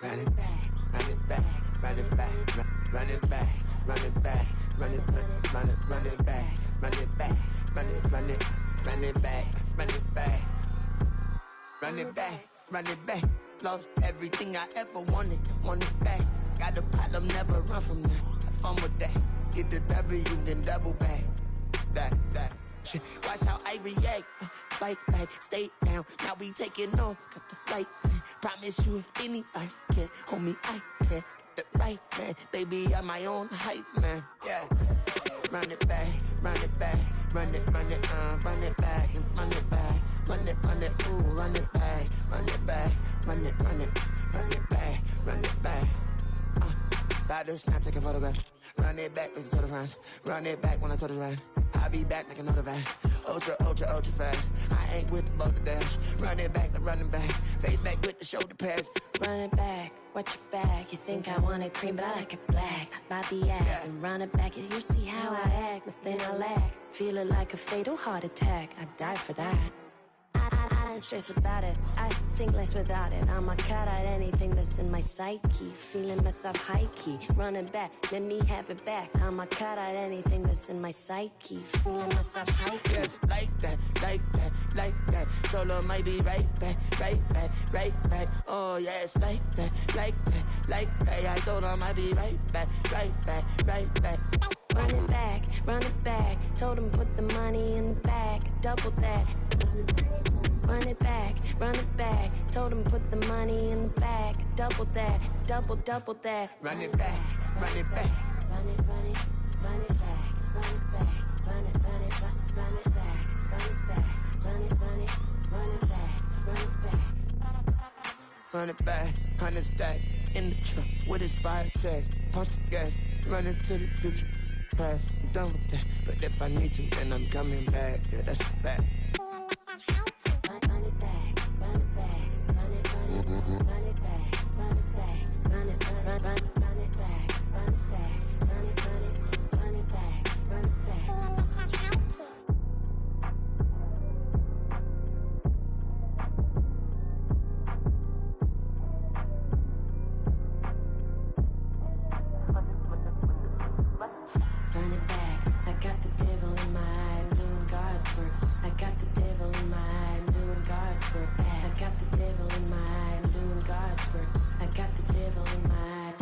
Run it back. Run it back. Run it back. Run it back. Run it back. Run it back. Run it back. Run it back. Run it run it run it back. Run it back. Run it back. Run it back. Lost everything I ever wanted. Want it back. Got a problem, never run from that. Have fun with that. Get the W, then double back. That shit. Watch how I react. Fight back, stay down. Now we taking off. Got the flight. Promise you if anybody can hold me, I can. Get the right, man. Baby, I'm my own hype, man. Yeah. Run it back, run it back. Run it back, and run it back. Run it, ooh, run it back. run it back, run it back. About to snap, take a photograph. Run it back, make it to the front. Run it back when I touch the right. I'll be back, make another back. Ultra, ultra, ultra fast. I ain't with the boulder dash. Run it back, face back with the shoulder pads. Run it back, watch your back. You think I want it cream, but I like it black. By the act, and run it back. You see how I act, nothing I lack. Feel it like a fatal heart attack. I'd die for that. I ain't stressed about it. I think less without it. I'ma cut out anything that's in my psyche. Feeling myself high key. Running back, let me have it back. I'ma cut out anything that's in my psyche. Feeling myself high key. Yes, like that, like that, like that. Solo might be right back, right back, right back. Oh yes, like that, like that, like that. I told her I might be right back, right back, right back. Run it back, run it back. Told him put the money in the bag, double that. Run it back, run it back. Told him put the money in the bag, double that, double that. Run it back, run it back. Run it, run it, run it back, run it back, run it, run it, run it back, run it back, run it, run it, run it back, run it back. Run it back, 100 stack in the truck with his fire tag. Punch the gas, running to the future. Past, I'm done with that. But if I need to, then I'm coming back. Yeah, that's a fact. Run it back, run it back, run it, run it, run it back, run it back, run it, run it back, run it back, run it, run it, run it back, run it back. Run it back, I got the devil in my eye, doing guard work. I got the devil in my eye, doing guard work. I got the devil in my eye, doing guard work. I got the devil in my eye.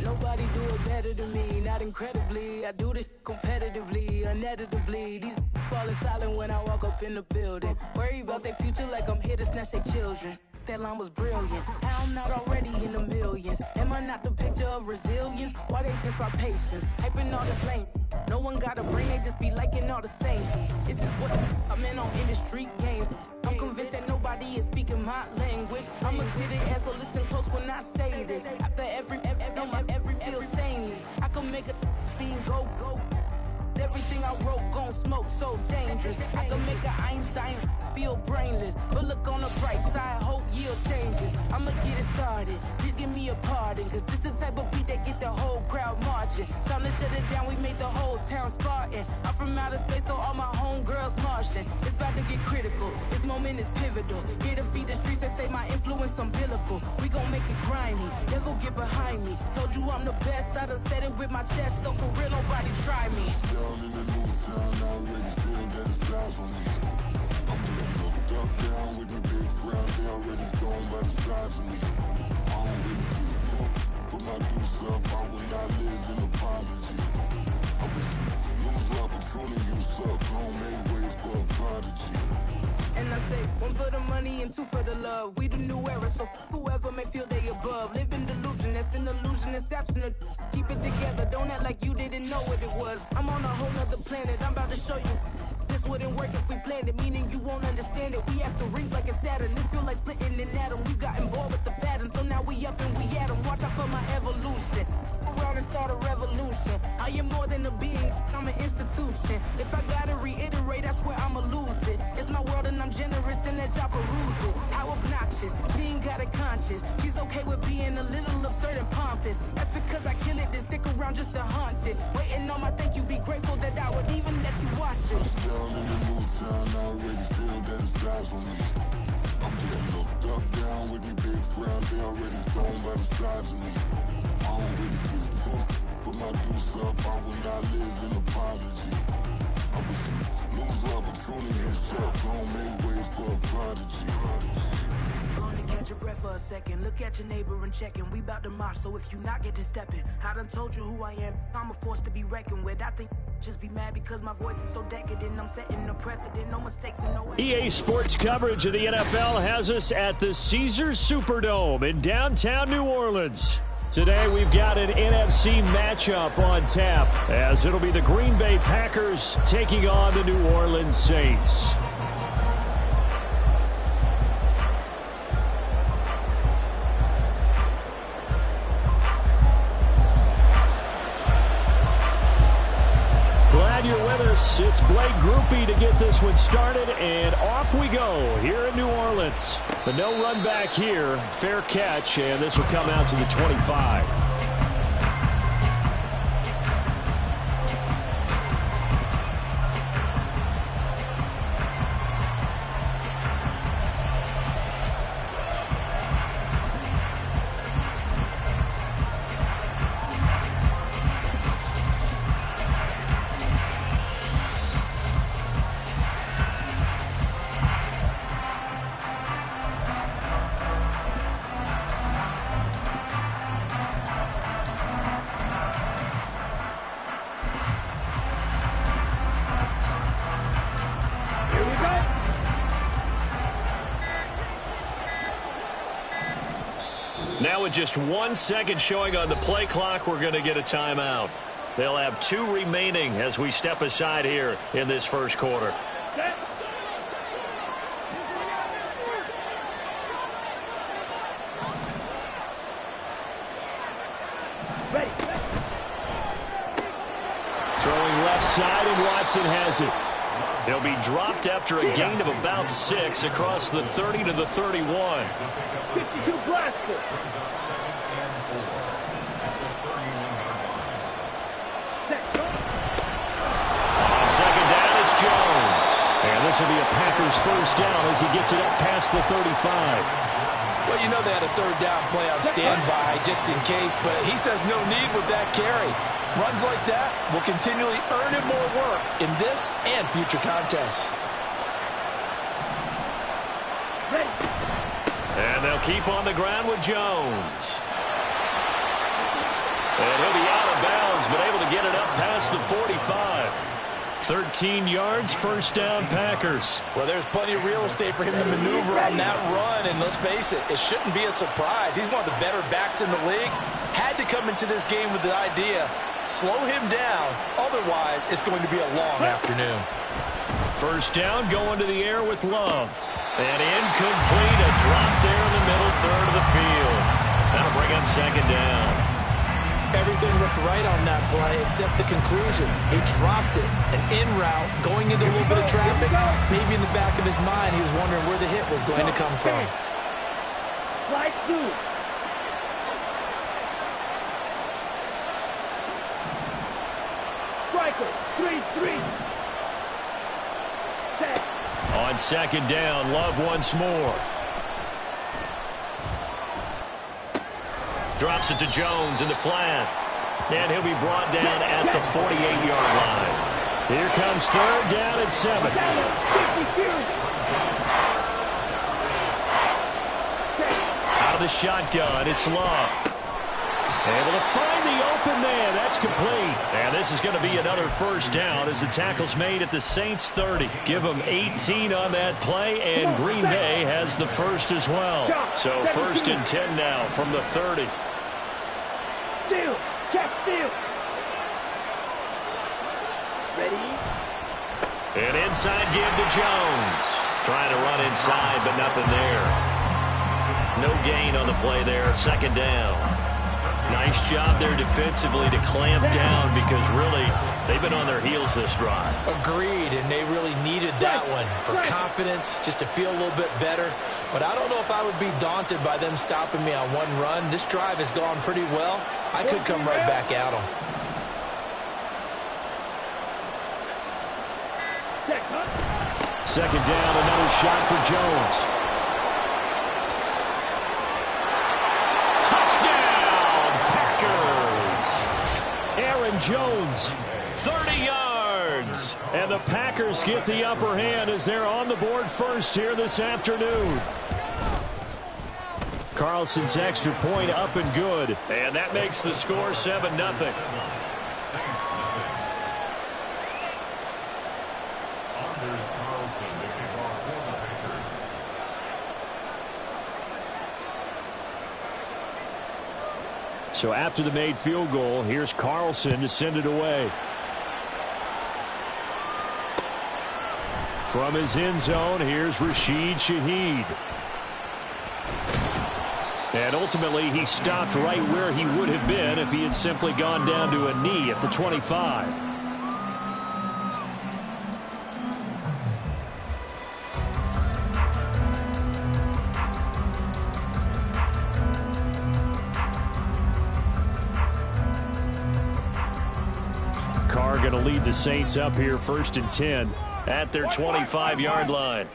Nobody do it better than me, not incredibly. I do this competitively, uneditably. These falling silent when I walk up in the building. Worry about their future like I'm here to snatch their children. That line was brilliant. I'm not already in the millions. Am I not the picture of resilience? Why they test my patience? Hyping all this lame. No one got a brain, they just be liking all the same. This is what I'm in on industry games. I'm convinced that nobody is speaking my language. I'ma get it ass, so listen close when I say this. After every feel stainless. I can make a fiend go. Everything I wrote gon' smoke, so dangerous. I can make an Einstein feel brainless. But look on the bright side, hope yield changes. I'ma get it started, please give me a pardon. Cause this the type of beat that get the whole crowd marching. Time to shut it down, we made the whole town Spartan. I'm from outer space, so all my homegirls Martian. It's about to get critical, this moment is pivotal. Here to feed the streets that say my influence umbilical. We gon' make it grimy, never get behind me. Told you I'm the best, I done said it with my chest. So for real, nobody try me. Down in the new town, I already feel that it's eyes on me. I'm getting looked up, down with the big crowd. They already gone by the size of me. I don't really get fucked. Put my deuce up, I will not live in apology. I wish you lose my patrolling, you suck. Gon' make way for a prodigy. And I say, one for the money and two for the love. We the new era, so whoever may feel they above. Live in delusion, that's an illusion, that's absent. Keep it together, don't act like you didn't know what it was. I'm on a whole nother planet, I'm about to show you. This wouldn't work if we planned it, meaning you won't understand it. We have to rings like it's Saturn. This feel like splitting an atom. We got involved with the pattern, so now we up and we at 'em. Watch out for my evolution. Around and start a revolution. I am more than a being, I'm an institution. If I gotta reiterate, I swear I'ma lose it. It's my world and I'm generous and that y'all peruse it. How obnoxious, Gene got a conscience. He's okay with being a little absurd and pompous. That's because I kill it, then stick around just to haunt it. Waiting on my thank you, be grateful that I would even let you watch it. Down in the new town, I already feel that it's eyes on me. I'm getting looked up, down with these big crowds, they already thrown by the size of me. I don't really get tough, put my deuce up, I will not live in apology. I wish you lose the opportunity and shut, don't make way for a prodigy. Gonna catch your breath for a second, look at your neighbor and check in. We bout to march, so if you not get to stepping, I done told you who I am, I'm a force to be reckoned with. I think just be mad because my voice is so decadent. I'm setting a precedent, no mistakes and no... EA Sports coverage of the NFL has us at the Caesars Superdome in downtown New Orleans. Today we've got an NFC matchup on tap, as it'll be the Green Bay Packers taking on the New Orleans Saints. Glad you're with us. It's Blake Groupie to get this one started, and off we go here in New Orleans. The no run back here, fair catch, and this will come out to the 25. Now with just 1 second showing on the play clock, we're going to get a timeout. They'll have 2 remaining as we step aside here in this first quarter. Throwing left side, and Watson has it. He'll be dropped after a gain of about 6 across the 30 to the 31. 52 blaster. On second down, it's Jones. And this will be a Packers first down as he gets it up past the 35. Well, you know they had a third down play on standby just in case, but he says no need with that carry. Runs like that will continually earn him more work in this and future contests. And they'll keep on the ground with Jones. And he'll be out of bounds, but able to get it up past the 45. 13 yards, first down Packers. Well, there's plenty of real estate for him to maneuver on that run, and let's face it, it shouldn't be a surprise. He's one of the better backs in the league. Had to come into this game with the idea, slow him down, otherwise it's going to be a long afternoon. First down, going to the air with Love. And incomplete, a drop there in the middle third of the field. That'll bring up second down. Everything looked right on that play except the conclusion. He dropped it, an in route, going into a little bit of traffic. Maybe in the back of his mind, he was wondering where the hit was going to come from. Slide 2. Striker, 3-3. Set. On second down, Love once more. Drops it to Jones in the flat. And he'll be brought down at the 48-yard line. Here comes third down at 7. Out of the shotgun, it's Love. Able to find the open man. That's complete. And this is going to be another first down as the tackle's made at the Saints 30. Give them 18 on that play, and Green Bay has the first as well. So first and 10 now from the 30. Steal. Check steal. Ready? An inside give to Jones. Trying to run inside, but nothing there. No gain on the play there. Second down. Nice job there defensively to clamp down because really they've been on their heels this drive. Agreed, and they really needed that one for confidence, just to feel a little bit better. But I don't know if I would be daunted by them stopping me on one run. This drive has gone pretty well. I could come right back at them. Second down, another shot for Jones. Touchdown, Packers! Aaron Jones, 30 yards. And the Packers get the upper hand as they're on the board first here this afternoon. Carlson's extra point up and good. And that makes the score 7-0. So after the made field goal, here's Carlson to send it away. From his end zone, here's Rashid Shaheed. And ultimately, he stopped right where he would have been if he had simply gone down to a knee at the 25. Carr going to lead the Saints up here 1st and 10 at their 25-yard line.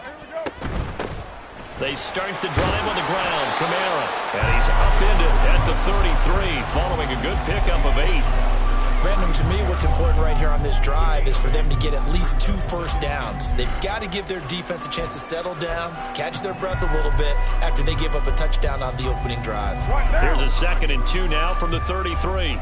They start the drive on the ground. Kamara. And he's upended at the 33 following a good pickup of 8. Brandon, to me, what's important right here on this drive is for them to get at least 2 first downs. They've got to give their defense a chance to settle down, catch their breath a little bit after they give up a touchdown on the opening drive. Here's a 2nd and 2 now from the 33.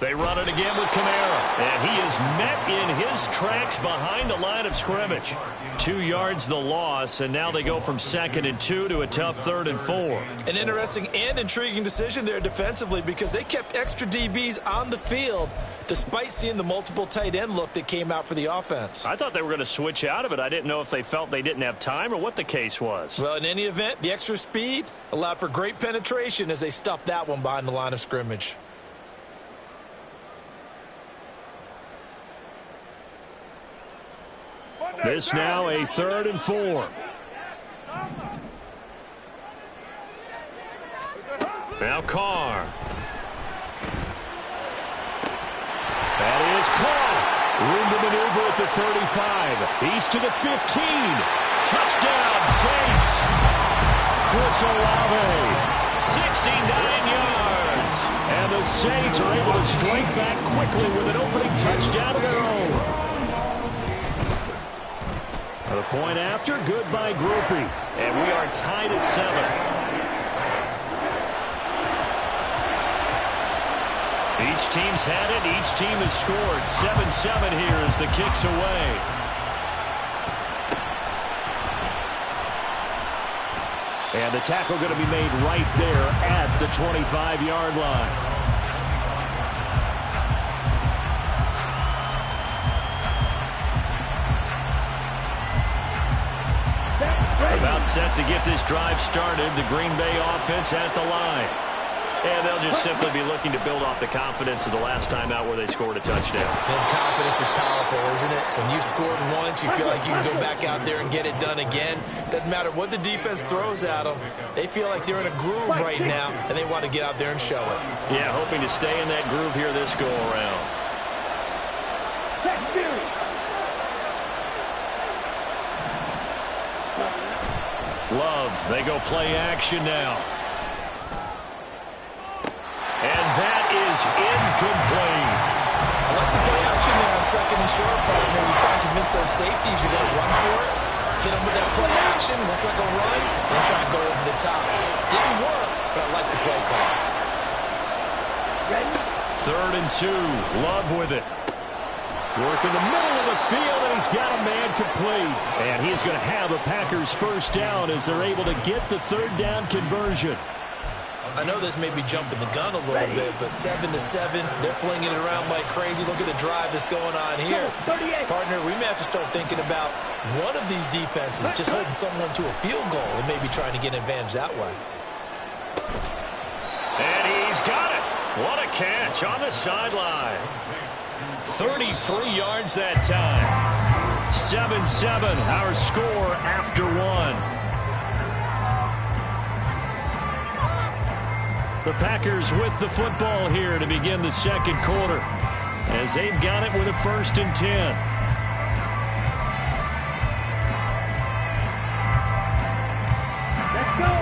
They run it again with Kamara, and he is met in his tracks behind the line of scrimmage. 2 yards the loss, and now they go from 2nd and 2 to a tough 3rd and 4. An interesting and intriguing decision there defensively because they kept extra DBs on the field despite seeing the multiple tight end look that came out for the offense. I thought they were going to switch out of it. I didn't know if they felt they didn't have time or what the case was. Well, in any event, the extra speed allowed for great penetration as they stuffed that one behind the line of scrimmage. This now a 3rd and 4. Now Carr. That is caught. Room to maneuver at the 35. He's to the 15. Touchdown, Saints. Chris Olave, 69 yards. And the Saints are able to strike back quickly with an opening touchdown of their own. The point after, good by Groupie. And we are tied at 7. Each team's had it. Each team has scored. 7-7 here as the kick's away. And the tackle going to be made right there at the 25-yard line. About set to get this drive started, the Green Bay offense at the line. And they'll just simply be looking to build off the confidence of the last time out where they scored a touchdown. And confidence is powerful, isn't it? When you've scored once, you feel like you can go back out there and get it done again. Doesn't matter what the defense throws at them. They feel like they're in a groove right now, and they want to get out there and show it. Yeah, hoping to stay in that groove here this go-around. Love, they go play action now. And that is incomplete. I like the play action there on 2nd and short, partner. You try and convince those safeties you're going to run for it. Hit them with that play action. Looks like a run. Then try and go over the top. Didn't work, but I like the play call. 3rd and 2. Love with it. Work in the middle of the field, and he's got a man complete. And he's going to have a Packers first down as they're able to get the 3rd down conversion. I know this may be jumping the gun a little bit, but 7-7, they're flinging it around like crazy. Look at the drive that's going on here. Partner, we may have to start thinking about one of these defenses just holding someone to a field goal and maybe trying to get an advantage that way. And he's got it. What a catch on the sideline. 33 yards that time. 7-7, our score after one. The Packers with the football here to begin the second quarter, as they've got it with a 1st and 10. Let's go.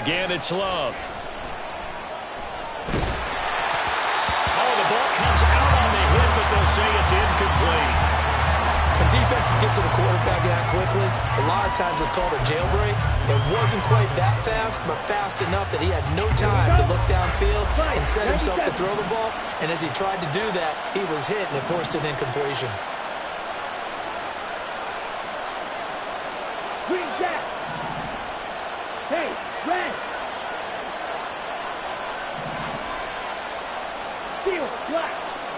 Again, it's Love. Oh, the ball comes out on the hit, but they'll say it's incomplete. When defenses get to the quarterback that quickly, a lot of times it's called a jailbreak. It wasn't quite that fast, but fast enough that he had no time to look downfield and set himself to throw the ball. And as he tried to do that, he was hit, and it forced an incompletion. Green Jack. Hey, red. Steel, black.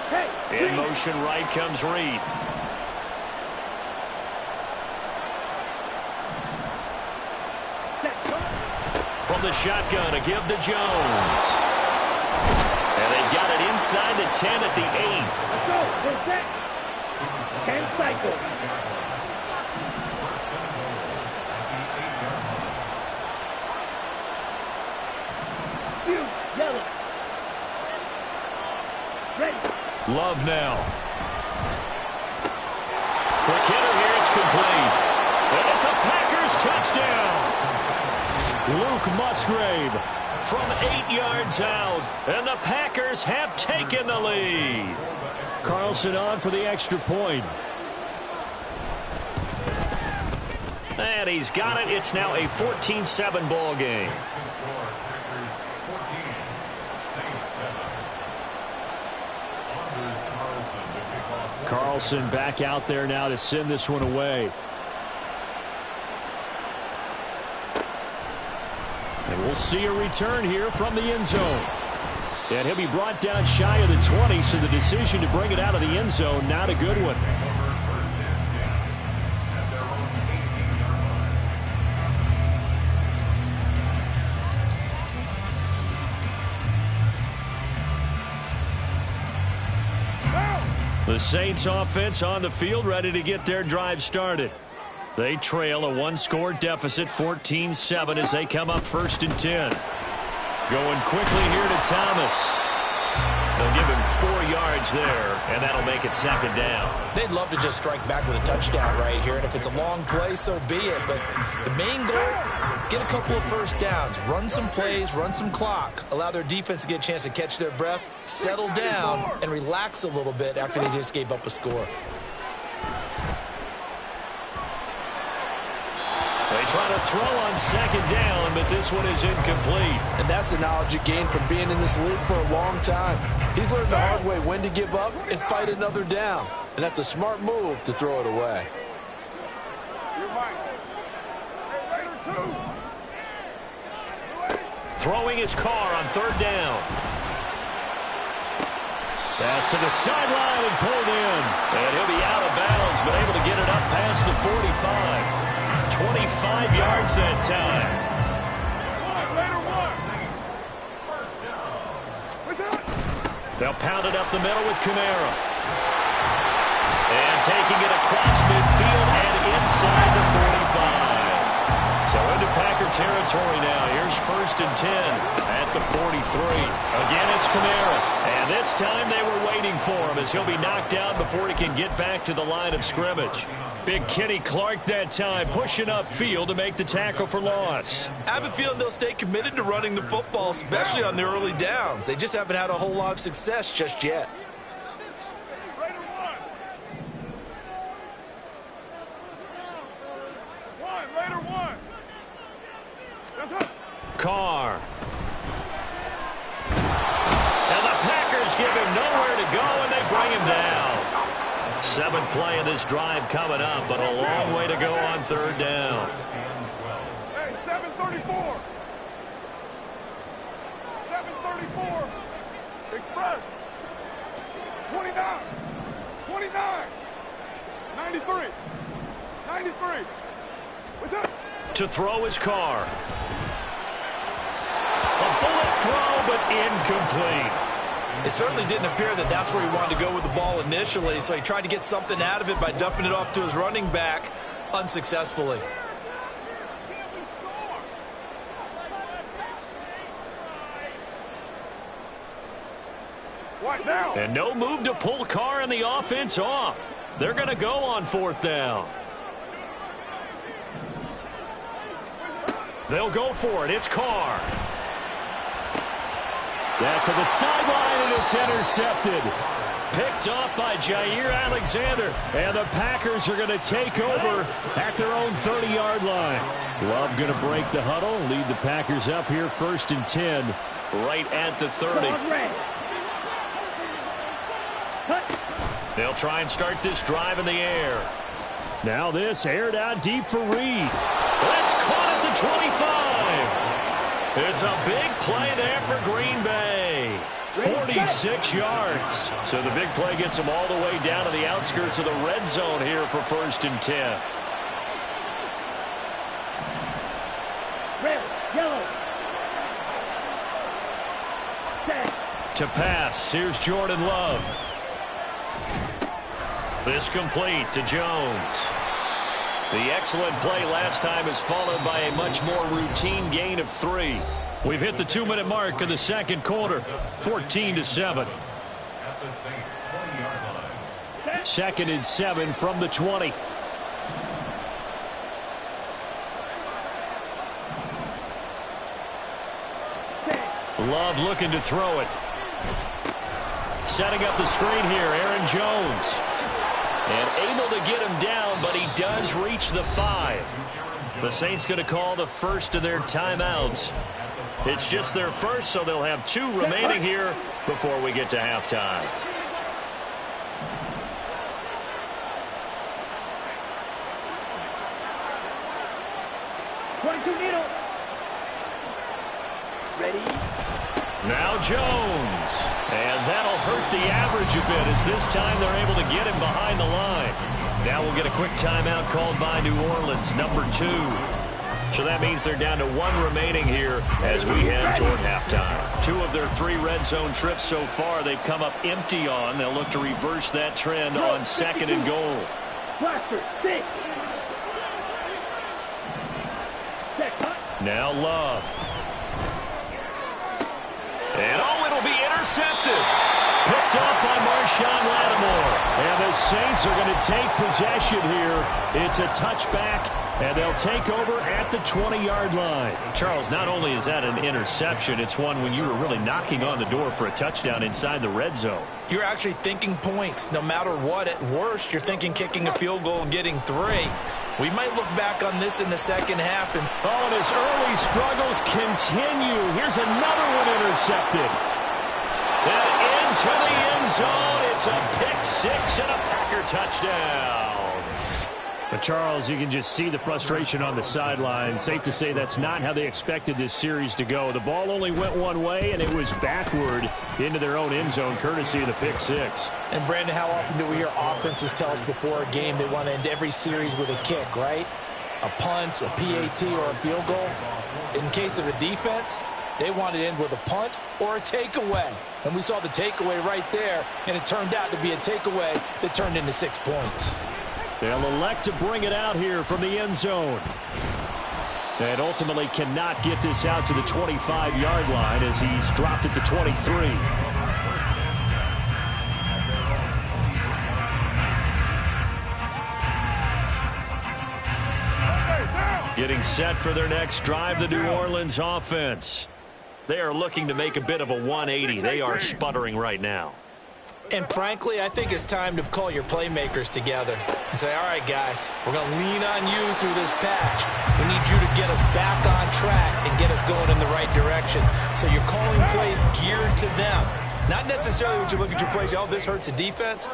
Hey, in motion right comes Reed. From the shotgun, a give to Jones. And they've got it inside the 10 at the 8. Let's go. We're set. 10 cycles. Yellow. Ready. Love now. Quick hitter here, it's complete. And it's a Packers touchdown. Luke Musgrave from 8 yards out, and the Packers have taken the lead. Carlson on for the extra point. And he's got it. It's now a 14-7 ball game. Carlson back out there now to send this one away. And we'll see a return here from the end zone. And he'll be brought down shy of the 20, so the decision to bring it out of the end zone, not a good one. The Saints offense on the field, ready to get their drive started. They trail a one-score deficit, 14-7, as they come up 1st and 10. Going quickly here to Thomas. They'll give him 4 yards there, and that'll make it 2nd down. They'd love to just strike back with a touchdown right here, and if it's a long play, so be it. But the main goal, get a couple of first downs, run some plays, run some clock, allow their defense to get a chance to catch their breath, settle down, and relax a little bit after they just gave up a score. They try to throw on 2nd down, but this one is incomplete. And that's the knowledge you gain from being in this league for a long time. He's learned the hard way when to give up and fight another down. And that's a smart move to throw it away. Throwing his car on 3rd down. Pass to the sideline and pulled in. And he'll be out of bounds, but able to get it up past the 45. 25 yards that time. They'll pound it up the middle with Kamara. And taking it across midfield and inside the 45. So into Packer territory now. Here's 1st and 10 at the 43. Again, it's Kamara. And this time they were waiting for him as he'll be knocked down before he can get back to the line of scrimmage. Big Kenny Clark that time pushing upfield to make the tackle for loss. I have a feeling they'll stay committed to running the football, especially on the early downs. They just haven't had a whole lot of success just yet. Carr. And the Packers give him nowhere to go, and they bring him down. Seventh play of this drive coming up, but a long way to go on third down. Hey, 734. 734. Express. 29. 29. 93. 93. What's up? To throw his car. A bullet throw, but incomplete. It certainly didn't appear that that's where he wanted to go with the ball initially, so he tried to get something out of it by dumping it off to his running back unsuccessfully. And no move to pull Carr and the offense off. They're going to go on fourth down. They'll go for it. It's Carr. That to the sideline, and it's intercepted. Picked off by Jair Alexander. And the Packers are going to take over at their own 30-yard line. Love going to break the huddle, lead the Packers up here 1st and 10, right at the 30. They'll try and start this drive in the air. Now this aired out deep for Reed. That's caught at the 25. It's a big play there for Green Bay. 46 yards. So the big play gets them all the way down to the outskirts of the red zone here for 1st and 10. Red, yellow. To pass, here's Jordan Love. This complete to Jones. The excellent play last time is followed by a much more routine gain of 3. We've hit the 2-minute mark of the second quarter, 14-7. Second and 7 from the 20. Love looking to throw it. Setting up the screen here, Aaron Jones. And able to get him down, but he does reach the 5. The Saints going to call the first of their timeouts. It's just their first, so they'll have 2 remaining here before we get to halftime. Ready? Now Jones. And that'll hurt the average a bit as this time they're able to get him behind the line. Now we'll get a quick timeout called by New Orleans, number 2. So that means they're down to 1 remaining here as we head toward halftime. 2 of their 3 red zone trips so far they've come up empty on. They'll look to reverse that trend on 2nd and goal. Now Love. And it'll be intercepted. Picked up by Marshawn Lattimore. And the Saints are going to take possession here. It's a touchback, and they'll take over at the 20-yard line. Charles, not only is that an interception, it's one when you were really knocking on the door for a touchdown inside the red zone. You're actually thinking points. No matter what, at worst, you're thinking kicking a field goal and getting 3. We might look back on this in the second half. And his early struggles continue. Here's another one intercepted. And into the end zone. It's a pick 6 and a Packer touchdown. But Charles, you can just see the frustration on the sideline. Safe to say that's not how they expected this series to go. The ball only went one way, and it was backward into their own end zone, courtesy of the pick 6. And, Brandon, how often do we hear offenses tell us before a game they want to end every series with a kick, right? A punt, a PAT, or a field goal. In case of the defense, they wanted to end with a punt or a takeaway. And we saw the takeaway right there, and it turned out to be a takeaway that turned into 6 points. They'll elect to bring it out here from the end zone. And ultimately cannot get this out to the 25-yard line as he's dropped at the 23. Getting set for their next drive, the New Orleans offense. They are looking to make a bit of a 180. They are sputtering right now. And frankly, I think it's time to call your playmakers together and say, all right, guys, we're going to lean on you through this patch. We need you to get us back on track and get us going in the right direction. So you're calling plays geared to them. Not necessarily what you look at your plays, oh, this hurts the defense.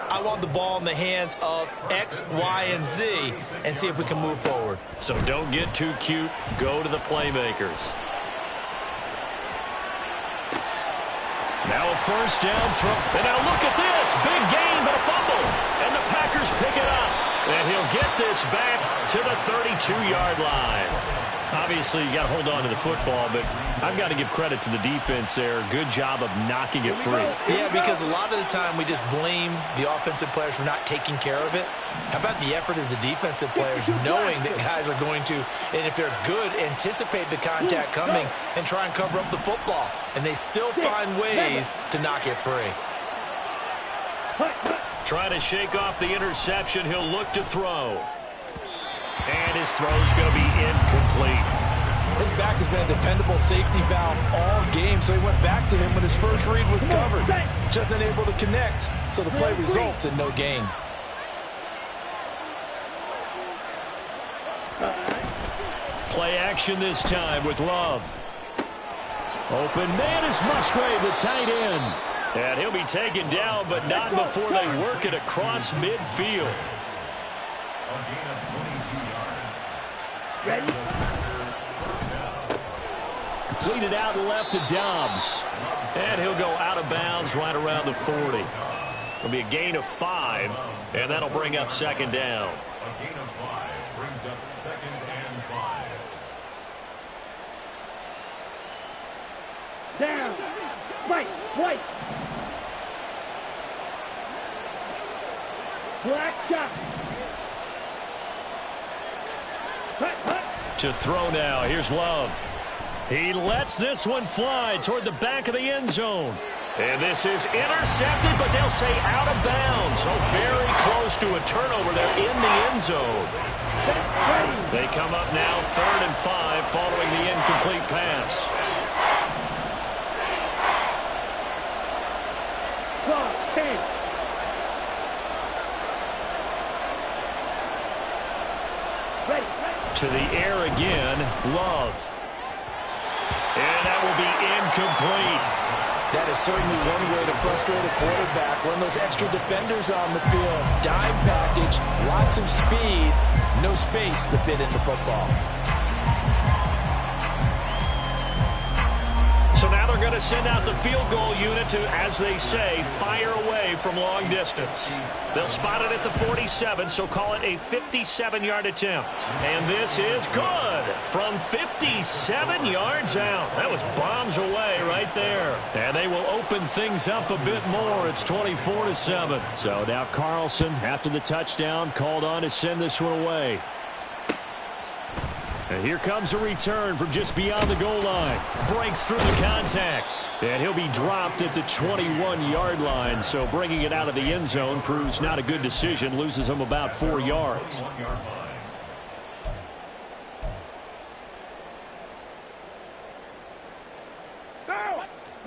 I want the ball in the hands of X, Y, and Z and see if we can move forward. So don't get too cute. Go to the playmakers. Now a first down throw. And now look at this. Big gain, but a fumble. And the Packers pick it up. And he'll get this back to the 32-yard line. Obviously, you got to hold on to the football, but I've got to give credit to the defense there. Good job of knocking it free. Yeah, because a lot of the time we just blame the offensive players for not taking care of it. How about the effort of the defensive players knowing that guys are going to, and if they're good, anticipate the contact coming and try and cover up the football. And they still find ways to knock it free. Trying to shake off the interception. He'll look to throw. And his throw's going to be incomplete. His back has been a dependable safety valve all game, so he went back to him when his first read was covered. Just unable to connect, so the play results in no gain. Play action this time with Love. Open man is Musgrave, the tight end. And he'll be taken down, but not before they work it across midfield. Completed out left to Dobbs. And he'll go out of bounds right around the 40. It'll be a gain of 5, and that'll bring up second down. A gain of 5 brings up 2nd and 5. Down. Right. White. Black shot. To throw now. Here's Love. He lets this one fly toward the back of the end zone. And this is intercepted, but they'll say out of bounds. So very close to a turnover there in the end zone. They come up now 3rd and 5 following the incomplete pass. To the air again, Love. And that will be incomplete. That is certainly one way to frustrate a quarterback. Run those extra defenders on the field. Dime package, lots of speed, no space to fit into football. So now they're going to send out the field goal unit to, as they say, fire away from long distance. They'll spot it at the 47, so call it a 57-yard attempt. And this is good from 57 yards out. That was bombs away right there. And they will open things up a bit more. It's 24-7. So now Carlson, after the touchdown, called on to send this one away. And here comes a return from just beyond the goal line. Breaks through the contact. And he'll be dropped at the 21-yard line. So bringing it out of the end zone proves not a good decision. Loses him about 4 yards.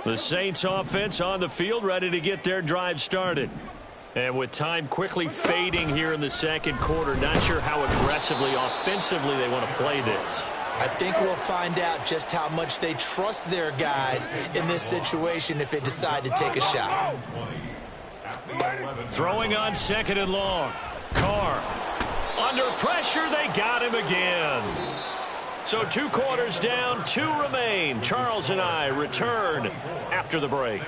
The Saints offense on the field, ready to get their drive started. And with time quickly fading here in the second quarter, not sure how aggressively, offensively they want to play this. I think we'll find out just how much they trust their guys in this situation if they decide to take a shot. Throwing on 2nd and long. Carr. Under pressure, they got him again. So 2 quarters down, 2 remain. Charles and I return after the break.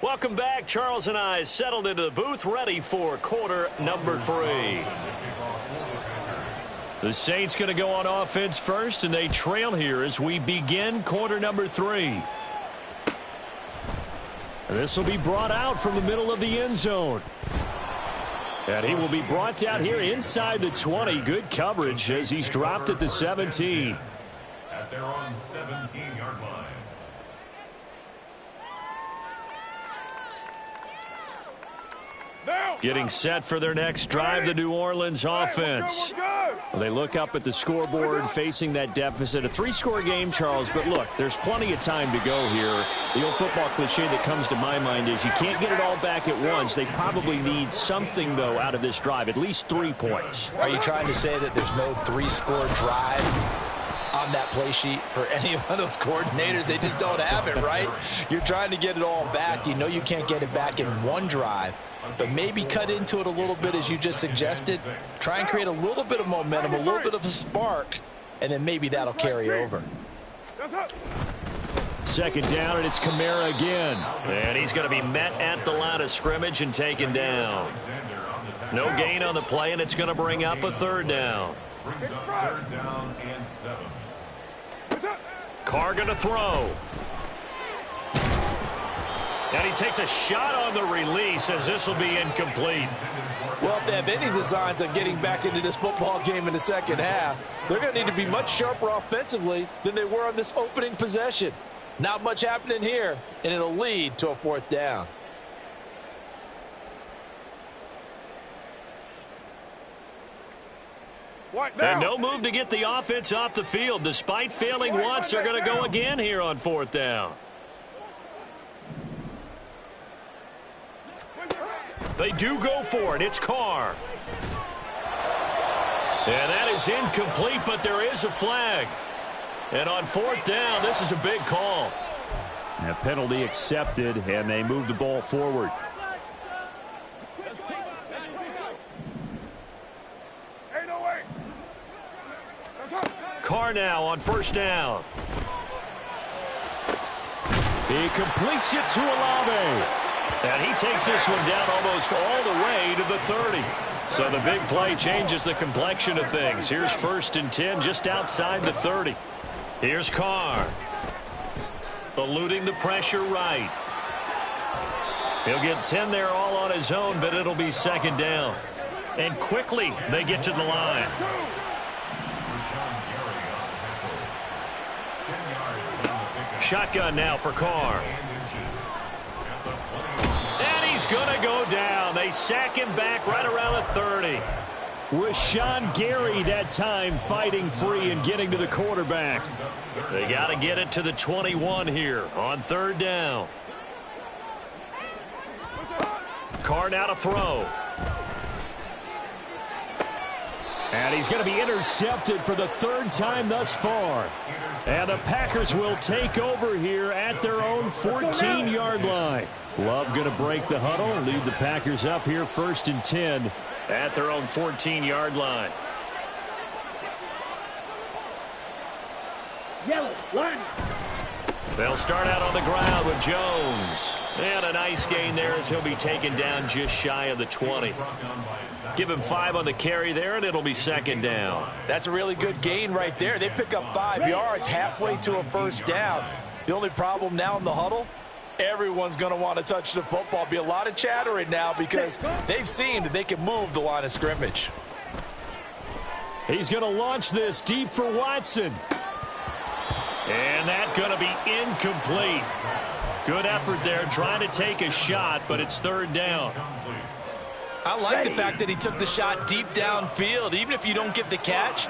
Welcome back. Charles and I settled into the booth, ready for quarter number 3. The Saints going to go on offense first, and they trail here as we begin quarter number 3. This will be brought out from the middle of the end zone. And he will be brought down here inside the 20. Good coverage as he's dropped at the 17. At their own 17-yard line. Getting set for their next drive, the New Orleans offense. Well, they look up at the scoreboard facing that deficit. A 3-score game, Charles, but look, there's plenty of time to go here. The old football cliche that comes to my mind is you can't get it all back at once. They probably need something, though, out of this drive, at least 3 points. Are you trying to say that there's no 3-score drive on that play sheet for any of those coordinators? They just don't have it, right? You're trying to get it all back. You know you can't get it back in one drive, but maybe cut into it a little bit as you just suggested. Try and create a little bit of momentum, a little bit of a spark, and then maybe that'll carry over. Second down, and it's Kamara again. And he's going to be met at the line of scrimmage and taken down. No gain on the play, and it's going to bring up a 3rd down. Brings up 3rd down and 7. Carr going to throw. And he takes a shot on the release as this will be incomplete. Well, if they have any designs on getting back into this football game in the second half, they're going to need to be much sharper offensively than they were on this opening possession. Not much happening here, and it'll lead to a 4th down. And no move to get the offense off the field. Despite failing once, they're going to go again here on 4th down. They do go for it. It's Carr. And that is incomplete, but there is a flag. And on 4th down, this is a big call. A penalty accepted, and they move the ball forward. Carr now on 1st down. He completes it to Olave. And he takes this one down almost all the way to the 30. So the big play changes the complexion of things. Here's 1st and 10 just outside the 30. Here's Carr. Eluding the pressure right. He'll get 10 there all on his own, but it'll be 2nd down. And quickly they get to the line. Shotgun now for Carr. And he's going to go down. They sack him back right around the 30. Rashawn Gary that time fighting free and getting to the quarterback. They got to get it to the 21 here on 3rd down. Carr now to throw. And he's going to be intercepted for the 3rd time thus far. And the Packers will take over here at their own 14-yard line. Love going to break the huddle, lead the Packers up here 1st and 10 at their own 14-yard line. Yellow, line. They'll start out on the ground with Jones. And a nice gain there as he'll be taken down just shy of the 20. Give him 5 on the carry there, and it'll be 2nd down. That's a really good gain right there. They pick up 5 yards halfway to a 1st down. The only problem now in the huddle, everyone's going to want to touch the football. Be a lot of chattering now because they've seen that they can move the line of scrimmage. He's going to launch this deep for Watson. And that's going to be incomplete. Good effort there trying to take a shot, but it's 3rd down. I like the fact that he took the shot deep downfield. Even if you don't get the catch,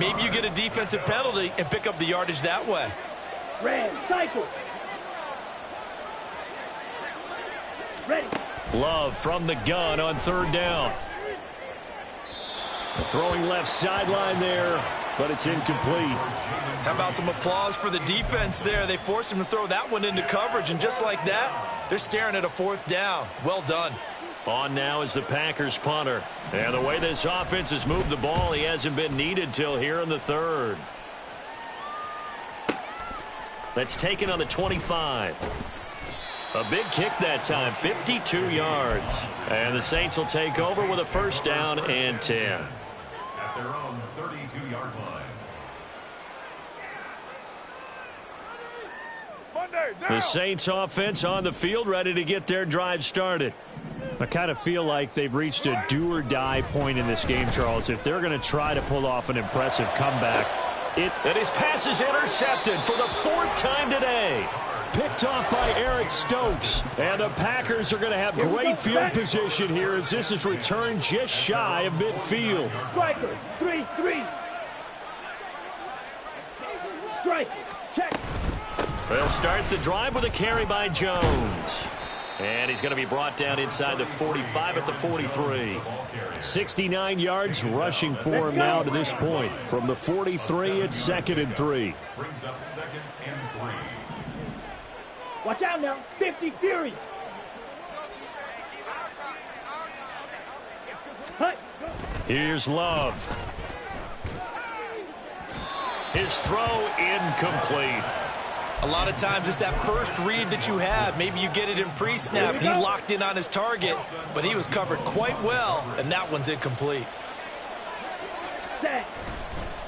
maybe you get a defensive penalty and pick up the yardage that way. Red, cycle. Ready. Love from the gun on 3rd down. Throwing left sideline there, but it's incomplete. How about some applause for the defense there? They forced him to throw that one into coverage, and just like that, they're staring at a 4th down. Well done. On now is the Packers punter. And the way this offense has moved the ball, he hasn't been needed till here in the 3rd. That's taken on the 25. A big kick that time, 52 yards. And the Saints will take over with a 1st down and 10. At their own 32-yard line. The Saints offense on the field ready to get their drive started. I kind of feel like they've reached a do-or-die point in this game, Charles. If they're going to try to pull off an impressive comeback, and his pass is intercepted for the 4th time today. Picked off by Eric Stokes. And the Packers are going to have great field position here as this is returned just shy of midfield. Striker, 3-3. Strike, check. They'll start the drive with a carry by Jones. And he's going to be brought down inside the 45 at the 43. 69 yards rushing for him now to this point. From the 43, it's 2nd and 3. Brings up 2nd and 3. Watch out now, 50 Fury. Here's Love. His throw incomplete. A lot of times it's that first read that you have. Maybe you get it in pre-snap. He locked in on his target, but he was covered quite well, and that one's incomplete.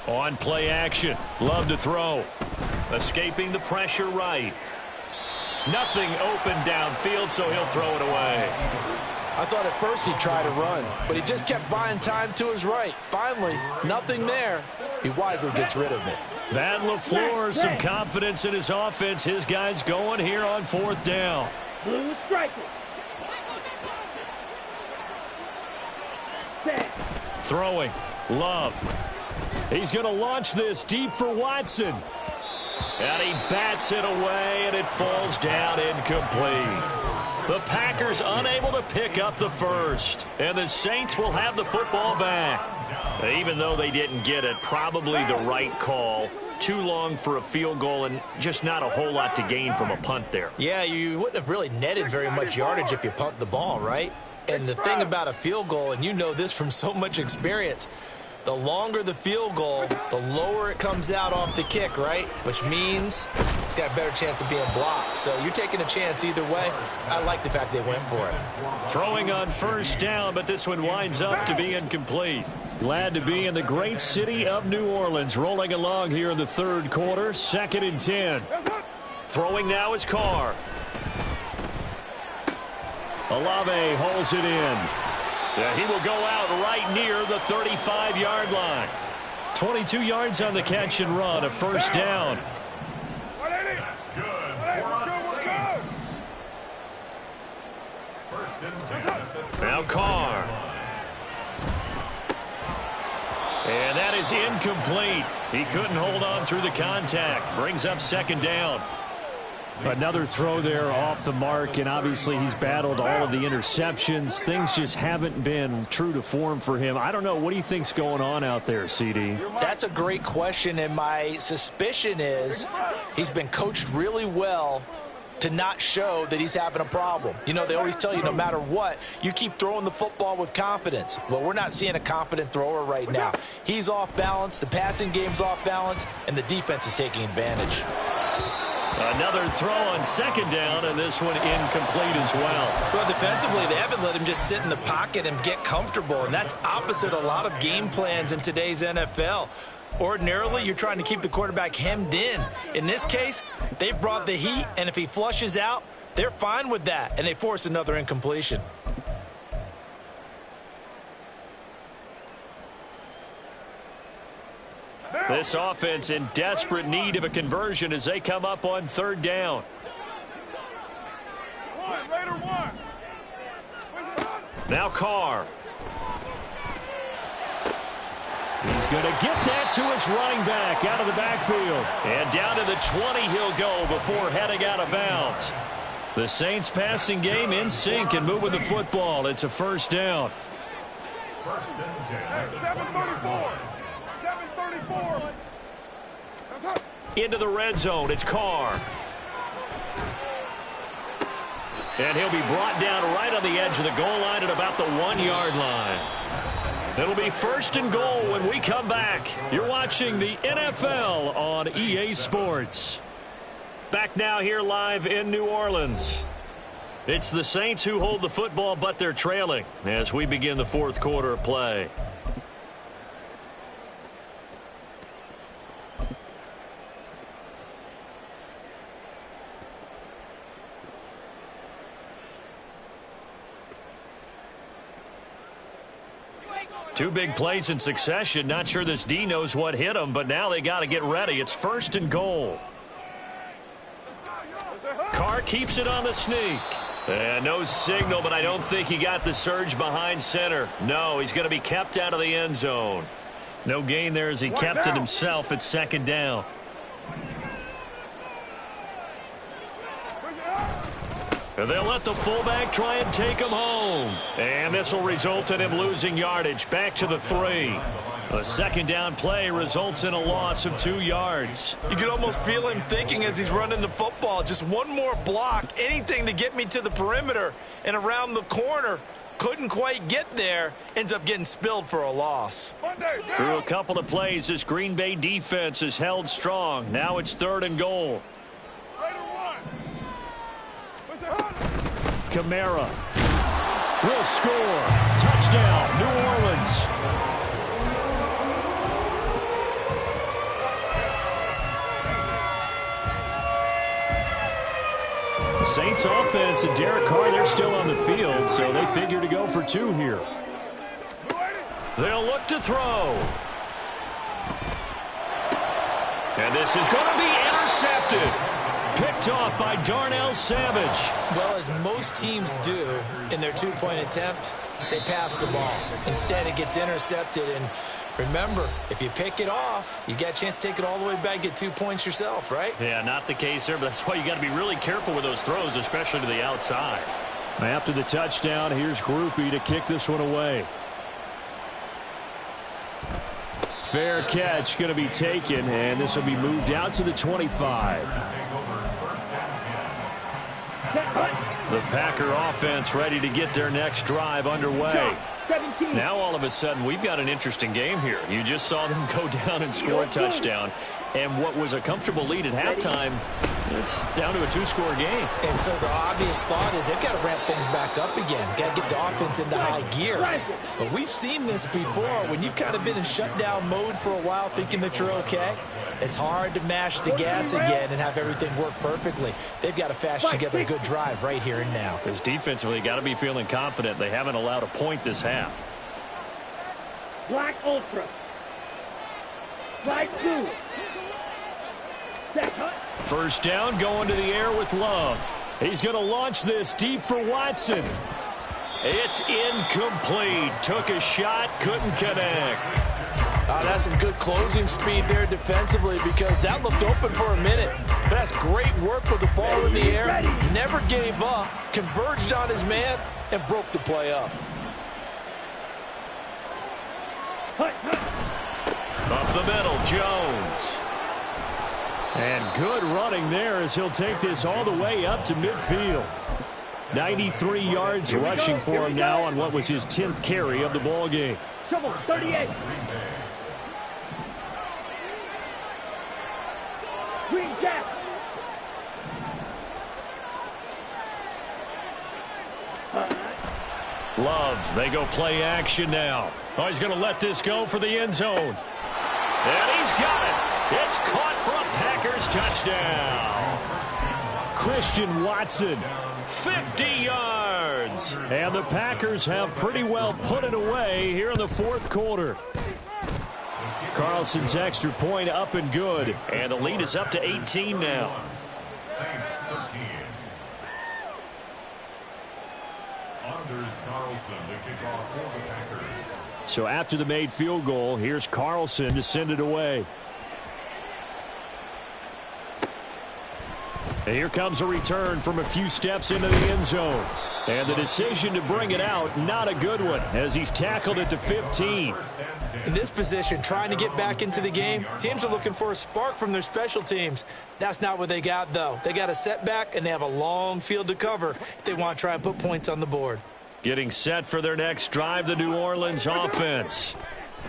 On play action. Love to throw. Escaping the pressure right. Nothing open downfield, so he'll throw it away. I thought at first he'd try to run, but he just kept buying time to his right. Finally, nothing there. He wisely gets rid of it. Matt LaFleur, some confidence in his offense. His guys going here on 4th down. Blue striker. Throwing. Love. He's going to launch this deep for Watson. And he bats it away, and it falls down incomplete. The Packers unable to pick up the first. And the Saints will have the football back. Even though they didn't get it, probably the right call. Too long for a field goal and just not a whole lot to gain from a punt there. Yeah, you wouldn't have really netted very much yardage if you punt the ball, right? And the thing about a field goal, and you know this from so much experience, the longer the field goal, the lower it comes out off the kick, right? Which means it's got a better chance of being blocked. So you're taking a chance either way. I like the fact they went for it. Throwing on 1st down, but this one winds up to be incomplete. Glad to be in the great city of New Orleans. Rolling along here in the 3rd quarter. 2nd and 10. Throwing now is Carr. Olave holds it in. Yeah, he will go out right near the 35-yard line. 22 yards on the catch and run. A 1st down. That's good for Saints. 1st and 10. Now Carr. And that is incomplete. He couldn't hold on through the contact. Brings up 2nd down. Another throw there off the mark, and obviously he's battled all of the interceptions. Things just haven't been true to form for him. I don't know. What do you think's going on out there, CD? That's a great question, and my suspicion is he's been coached really well to not show that he's having a problem. You know, they always tell you no matter what, you keep throwing the football with confidence. Well, we're not seeing a confident thrower right now. He's off balance, the passing game's off balance, and the defense is taking advantage. Another throw on 2nd down, and this one incomplete as well. Well, defensively, they haven't let him just sit in the pocket and get comfortable, and that's opposite a lot of game plans in today's NFL. Ordinarily, you're trying to keep the quarterback hemmed in. In this case, they've brought the heat, and if he flushes out, they're fine with that, and they force another incompletion. This offense in desperate need of a conversion as they come up on 3rd down. Now Carr. He's going to get that to his running back out of the backfield. And down to the 20 he'll go before heading out of bounds. The Saints passing game in sync and moving the football. It's a 1st down. 1st and 10. 734. 734. Into the red zone. It's Carr. And he'll be brought down right on the edge of the goal line at about the 1-yard line. It'll be 1st and goal when we come back. You're watching the NFL on EA Sports. Back now here live in New Orleans. It's the Saints who hold the football, but they're trailing as we begin the 4th quarter of play. Two big plays in succession. Not sure this D knows what hit him, but now they got to get ready. It's 1st and goal. keeps it on the sneak. And no signal, but I don't think he got the surge behind center. No, he's going to be kept out of the end zone. No gain there as he kept it himself at second down. And they'll let the fullback try and take him home. And this will result in him losing yardage back to the 3. A second down play results in a loss of 2 yards. You can almost feel him thinking as he's running the football. Just one more block, anything to get me to the perimeter and around the corner. Couldn't quite get there. Ends up getting spilled for a loss. Through a couple of plays, this Green Bay defense is held strong. Now it's 3rd and goal. Kamara will score. Touchdown, New Orleans. Saints offense and Derek Carr, they're still on the field, so they figure to go for 2 here. They'll look to throw. And this is going to be intercepted. Picked off by Darnell Savage. Well, as most teams do in their 2-point attempt, they pass the ball. Instead, it gets intercepted. And remember, if you pick it off, you get a chance to take it all the way back, get 2 points yourself, right? Yeah, not the case there, but that's why you got to be really careful with those throws, especially to the outside. After the touchdown, here's Groupie to kick this one away. Fair catch going to be taken, and this will be moved out to the 25. The Packer offense ready to get their next drive underway. Now all of a sudden we've got an interesting game here. You just saw them go down and score a touchdown. And what was a comfortable lead at halftime, it's down to a 2-score game. And so the obvious thought is they've got to ramp things back up again. Got to get the offense into high gear. But we've seen this before. When you've kind of been in shutdown mode for a while thinking that you're okay, it's hard to mash the gas again and have everything work perfectly. They've got to fashion together a good drive right here and now. Because defensively, got to be feeling confident. They haven't allowed a point this half. Black Ultra. Black Blue. First down, going to the air with Love. He's going to launch this deep for Watson. It's incomplete. Took a shot, couldn't connect. That's some good closing speed there defensively because that looked open for a minute. But that's great work with the ball in the air. Never gave up, converged on his man, and broke the play up. Up the middle, Jones. And good running there as he'll take this all the way up to midfield. 93 yards rushing for him now on what was his 10th carry of the ball game. 38. Green Jack. Love, they go play action now. Oh, he's going to let this go for the end zone. And he's got it. It's caught for a Packers touchdown. Christian Watson, 50 yards. And the Packers have pretty well put it away here in the 4th quarter. Carlson's extra point up and good. And the lead is up to 18 now. Saints 13. Anders Carlson to kick off for the Packers. So after the made field goal, here's Carlson to send it away. And here comes a return from a few steps into the end zone. And the decision to bring it out, not a good one, as he's tackled at the 15. In this position, trying to get back into the game, teams are looking for a spark from their special teams. That's not what they got, though. They got a setback, and they have a long field to cover if they want to try and put points on the board. Getting set for their next drive, the New Orleans offense.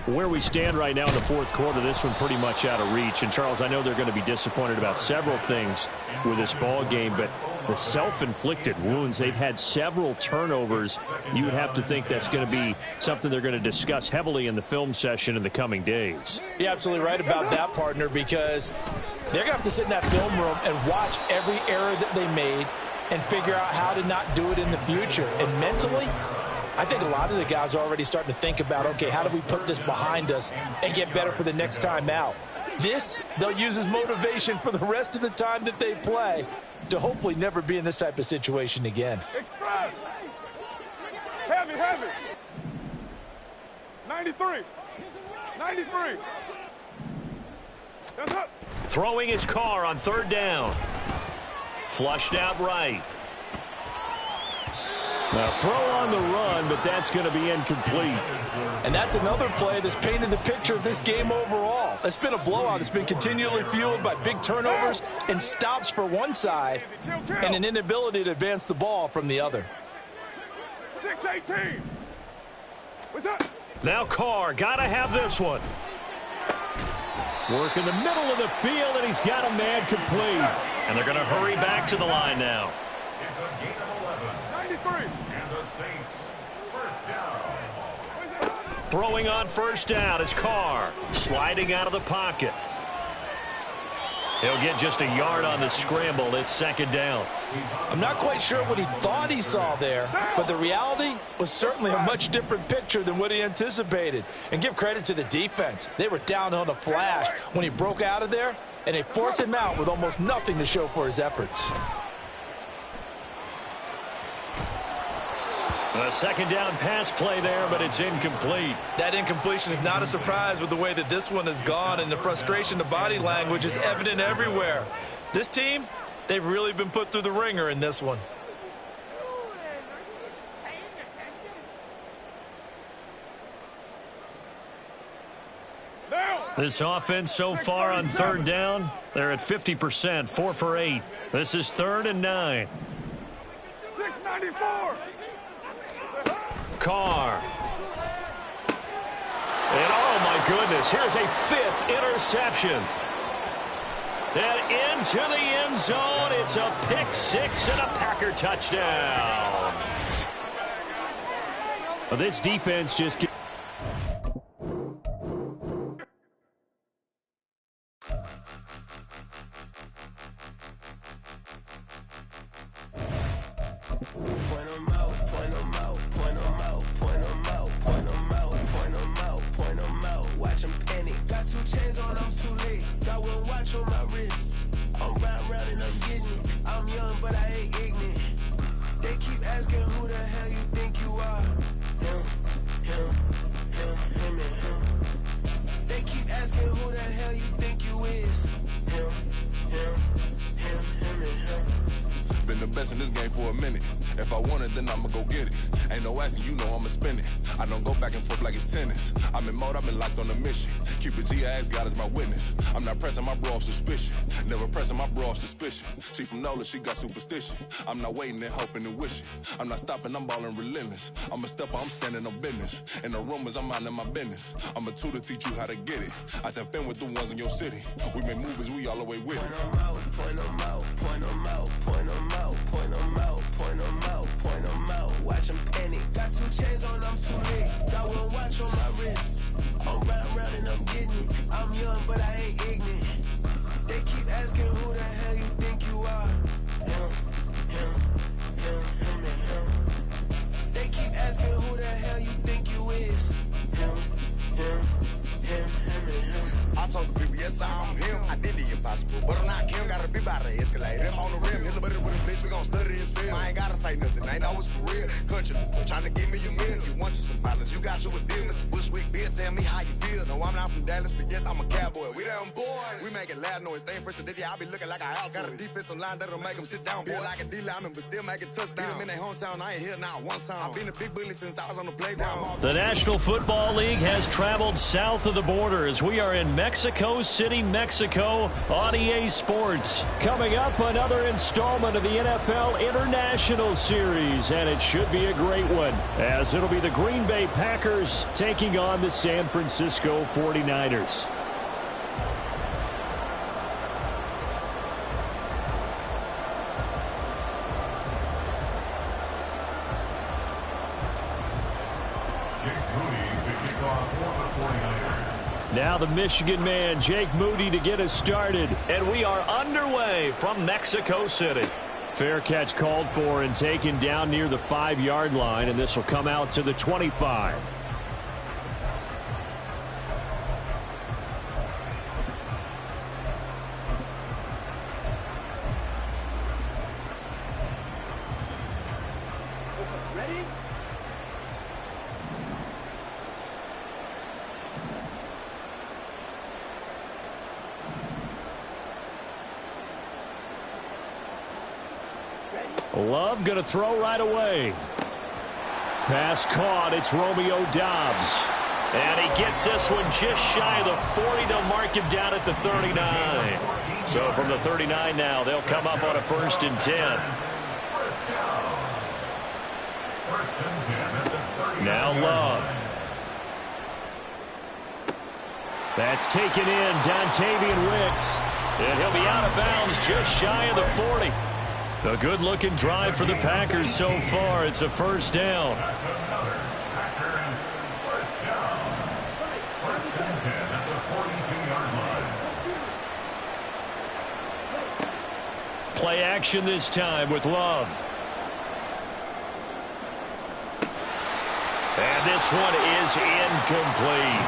Where we stand right now in the 4th quarter, this one pretty much out of reach. And, Charles, I know they're going to be disappointed about several things with this ball game, but the self-inflicted wounds, they've had several turnovers. You would have to think that's going to be something they're going to discuss heavily in the film session in the coming days. You're absolutely right about that, partner, because they're going to have to sit in that film room and watch every error that they made and figure out how to not do it in the future. And mentally, I think a lot of the guys are already starting to think about, okay, how do we put this behind us and get better for the next time out? This, they'll use as motivation for the rest of the time that they play. to hopefully never be in this type of situation again. Express. Heavy, heavy. 93. 93. That's up. Throwing his car on third down. Flushed out right. Now throw on the run, but that's going to be incomplete. And that's another play that's painted the picture of this game overall. It's been a blowout. It's been continually fueled by big turnovers and stops for one side and an inability to advance the ball from the other. 6-18. What's up? Now Carr, got to have this one. Work in the middle of the field, and he's got a man complete. And they're going to hurry back to the line now. It's a gain of 11. 93. And the Saints, first down. Throwing on first down is Carr. Sliding out of the pocket. He'll get just a yard on the scramble. It's second down. I'm not quite sure what he thought he saw there, but the reality was certainly a much different picture than what he anticipated. And give credit to the defense. They were down on a flash when he broke out of there, and they forced him out with almost nothing to show for his efforts. A second down pass play there, but it's incomplete. That incompletion is not a surprise with the way that this one has gone, and the frustration, the body language is evident everywhere. This team, they've really been put through the ringer in this one. This offense so far on third down, they're at 50%, 4 for 8. This is 3rd and 9. 694. Carr. And oh my goodness, here's a 5th interception. And into the end zone, it's a pick 6 and a Packer touchdown. Well, this defense just... best in this game for a minute. If I want it, then I'ma go get it. Ain't no asking, you know I'ma spend it. I don't go back and forth like it's tennis. I'm in mode, I've been locked on a mission. Cupid G, I ask God as my witness. I'm not pressing my bro off suspicion. Never pressing my bro off suspicion. She from NOLA, she got superstition. I'm not waiting and hoping and wishing. I'm not stopping, I'm balling relentless. I'm a stepper, I'm standing on business. In the rumors, I'm minding my business. I'm a tutor, teach you how to get it. I tap in with the ones in your city. We make movies, we all the way with it. Point them out, point them out, point them out, point them out, point them out, point them out, point them out. Watch them panic. Got 2 chains on, I'm too late. Got 1 watch on my wrist. I'm round and I'm getting it. I'm young, but I ain't ignorant. They keep asking who the hell you think you are. Him, and him. They keep asking who the hell you think you is. Him, and him. I told the people, yes, I'm him. I did the impossible, but I'm not Kim. Gotta be by the escalator. Him on the rim, hit the buddy with a bitch. We gon' study this film. I ain't gotta say nothing. Ain't know it's for real. Country, trying to give me a meal. You want you some violence. You got you a deal. Mr. Bushwick, bitch, tell me how you feel. No, I'm not from Dallas, but yes, I'm a cowboy. We them boys. We making loud noise. Staying fresh today. I be looking like a house. Got a defensive line that'll make them sit down. Boy, like a D-lineman, but still making touchdowns. Beat them in their hometown. I ain't here now one time. I've been a big bully since I was on the playground. The National Football League has traveled south of the border as we are in Mexico City, Mexico on EA Sports. Coming up, another installment of the NFL International Series, and it should be a great one, as it'll be the Green Bay Packers taking on the San Francisco 49ers. Now the Michigan man, Jake Moody, to get us started. And we are underway from Mexico City. Fair catch called for and taken down near the 5-yard line, and this will come out to the 25. Love going to throw right away. Pass caught. It's Romeo Doubs. And he gets this one just shy of the 40. They'll mark him down at the 39. So from the 39 now, they'll come up on a 1st and 10. Now Love. That's taken in. DervNavion Wicks. And he'll be out of bounds just shy of the 40. A good-looking drive for the Packers so far. It's a 1st down. Play action this time with Love. And this one is incomplete.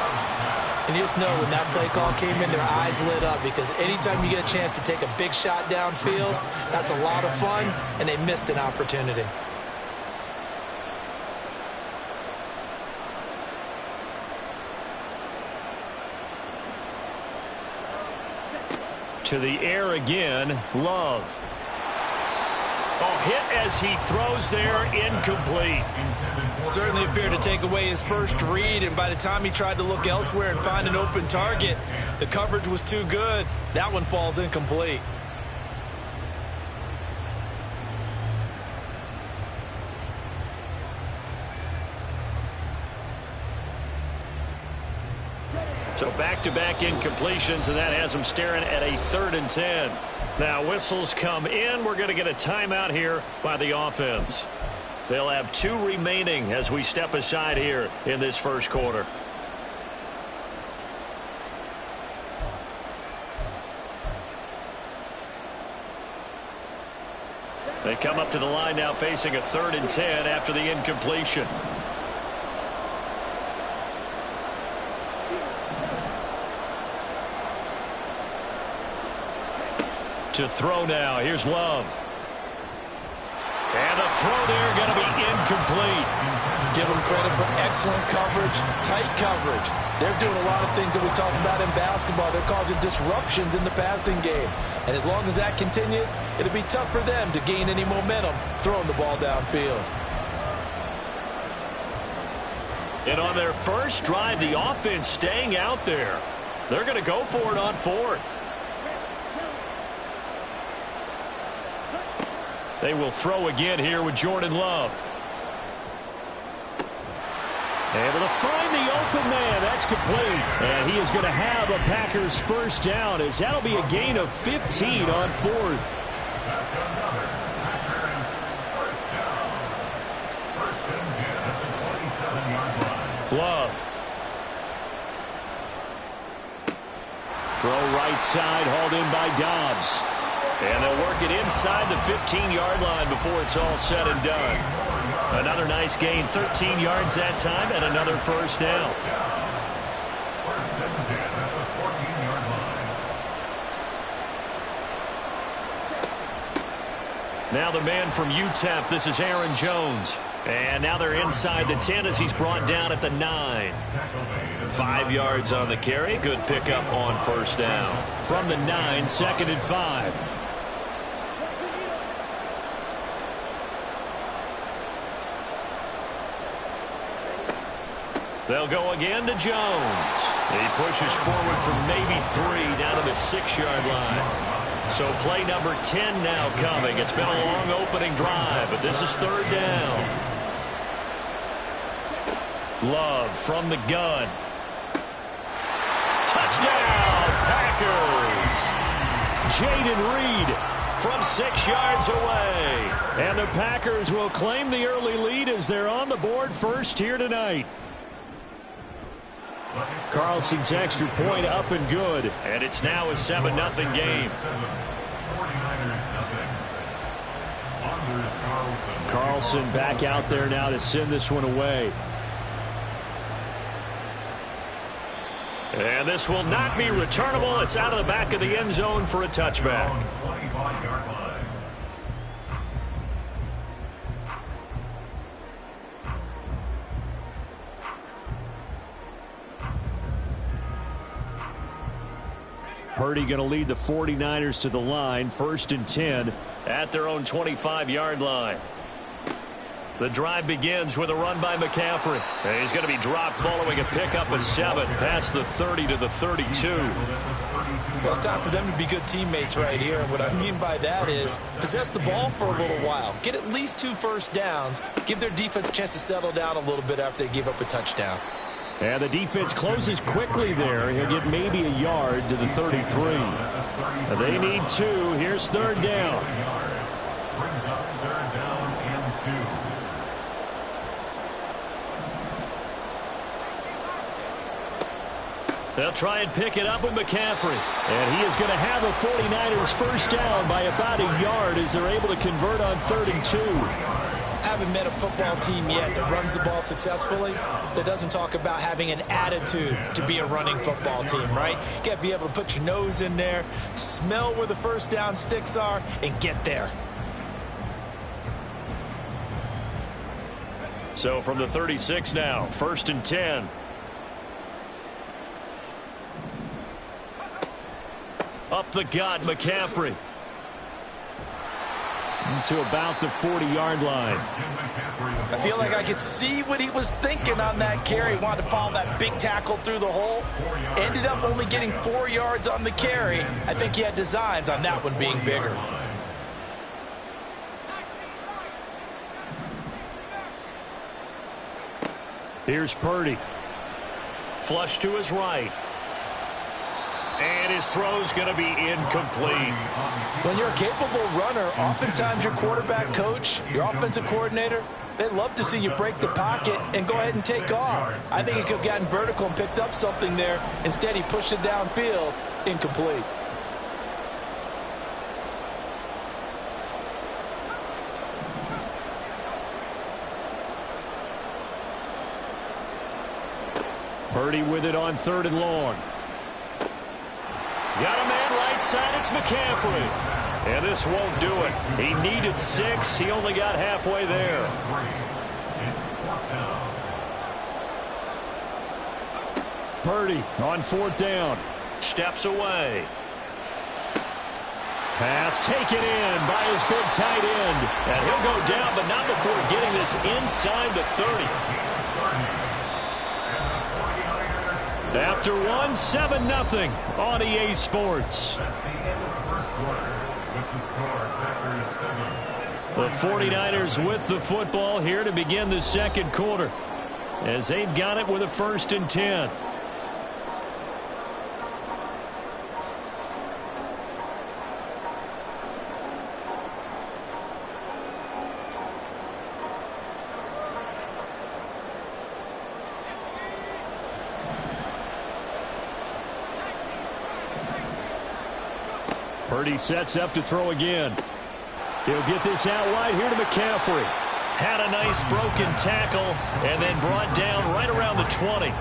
And you just know when that play call came in, their eyes lit up, because anytime you get a chance to take a big shot downfield, that's a lot of fun, and they missed an opportunity. To the air again, Love. Oh, hit as he throws there, incomplete. Certainly appeared to take away his first read, and by the time he tried to look elsewhere and find an open target, the coverage was too good. That one falls incomplete. So back-to-back incompletions, and that has them staring at a 3rd and 10. Now whistles come in. We're going to get a timeout here by the offense. They'll have 2 remaining as we step aside here in this 1st quarter. They come up to the line now facing a 3rd and 10 after the incompletion. To throw now. Here's Love. And the throw there going to be incomplete. Give them credit for excellent coverage, tight coverage. They're doing a lot of things that we talk about in basketball. They're causing disruptions in the passing game. And as long as that continues, it'll be tough for them to gain any momentum throwing the ball downfield. And on their first drive, the offense staying out there. They're going to go for it on 4th. They will throw again here with Jordan Love. Able to find the open man. That's complete. And he is going to have a Packers 1st down, as that'll be a gain of 15 on 4th. That's another Packers 1st down. 1st and 10 at the 27-yard line. Love. Throw right side, hauled in by Doubs. And they'll work it inside the 15-yard line before it's all said and done. Another nice gain, 13 yards that time, and another 1st down. 1st and 10 at the 14-yard line. Now the man from UTEP, this is Aaron Jones. And now they're inside the 10 as he's brought down at the 9. 5 yards on the carry. Good pickup on 1st down. From the 9, 2nd and 5. They'll go again to Jones. He pushes forward for maybe 3 down to the 6-yard line. So play number 10 now coming. It's been a long opening drive, but this is 3rd down. Love from the gun. Touchdown, Packers! Jaden Reed from 6 yards away. And the Packers will claim the early lead as they're on the board first here tonight. Carlson's extra point up and good. And it's now a 7-0 game. 49ers nothing. Carlson back out there now to send this one away. And this will not be returnable. It's out of the back of the end zone for a touchback. 25-yard line. Purdy going to lead the 49ers to the line, 1st and 10 at their own 25-yard line. The drive begins with a run by McCaffrey. And he's going to be dropped following a pickup of 7 past the 30 to the 32. Well, it's time for them to be good teammates right here. And what I mean by that is possess the ball for a little while. Get at least 2 first downs. Give their defense a chance to settle down a little bit after they give up a touchdown. And the defense closes quickly there. He'll get maybe a yard to the 33. They need 2. Here's 3rd down. They'll try and pick it up with McCaffrey. And he is going to have a 49ers first down by about a yard as they're able to convert on 3rd and 2. Haven't met a football team yet that runs the ball successfully that doesn't talk about having an attitude to be a running football team, right? You got to be able to put your nose in there, smell where the first down sticks are, and get there. So from the 36 now, 1st and 10. Up the gut, McCaffrey. To about the 40-yard line. I feel like I could see what he was thinking on that carry. Wanted to follow that big tackle through the hole. Ended up only getting 4 yards on the carry. I think he had designs on that one being bigger. Here's Purdy. Flush to his right. And his throw's going to be incomplete. When you're a capable runner, oftentimes your quarterback coach, your offensive coordinator, they love to see you break the pocket and go ahead and take off. I think he could have gotten vertical and picked up something there. Instead, he pushed it downfield. Incomplete. Purdy with it on 3rd and long. Got a man right side. It's McCaffrey. And this won't do it. He needed 6. He only got halfway there. Purdy on 4th down. Steps away. Pass taken in by his big tight end. And he'll go down, but not before getting this inside the 30. After 1, 7-0 on EA Sports. The 49ers with the football here to begin the 2nd quarter as they've got it with a 1st and 10. Purdy sets up to throw again. He'll get this out wide here to McCaffrey. Had a nice broken tackle and then brought down right around the 20.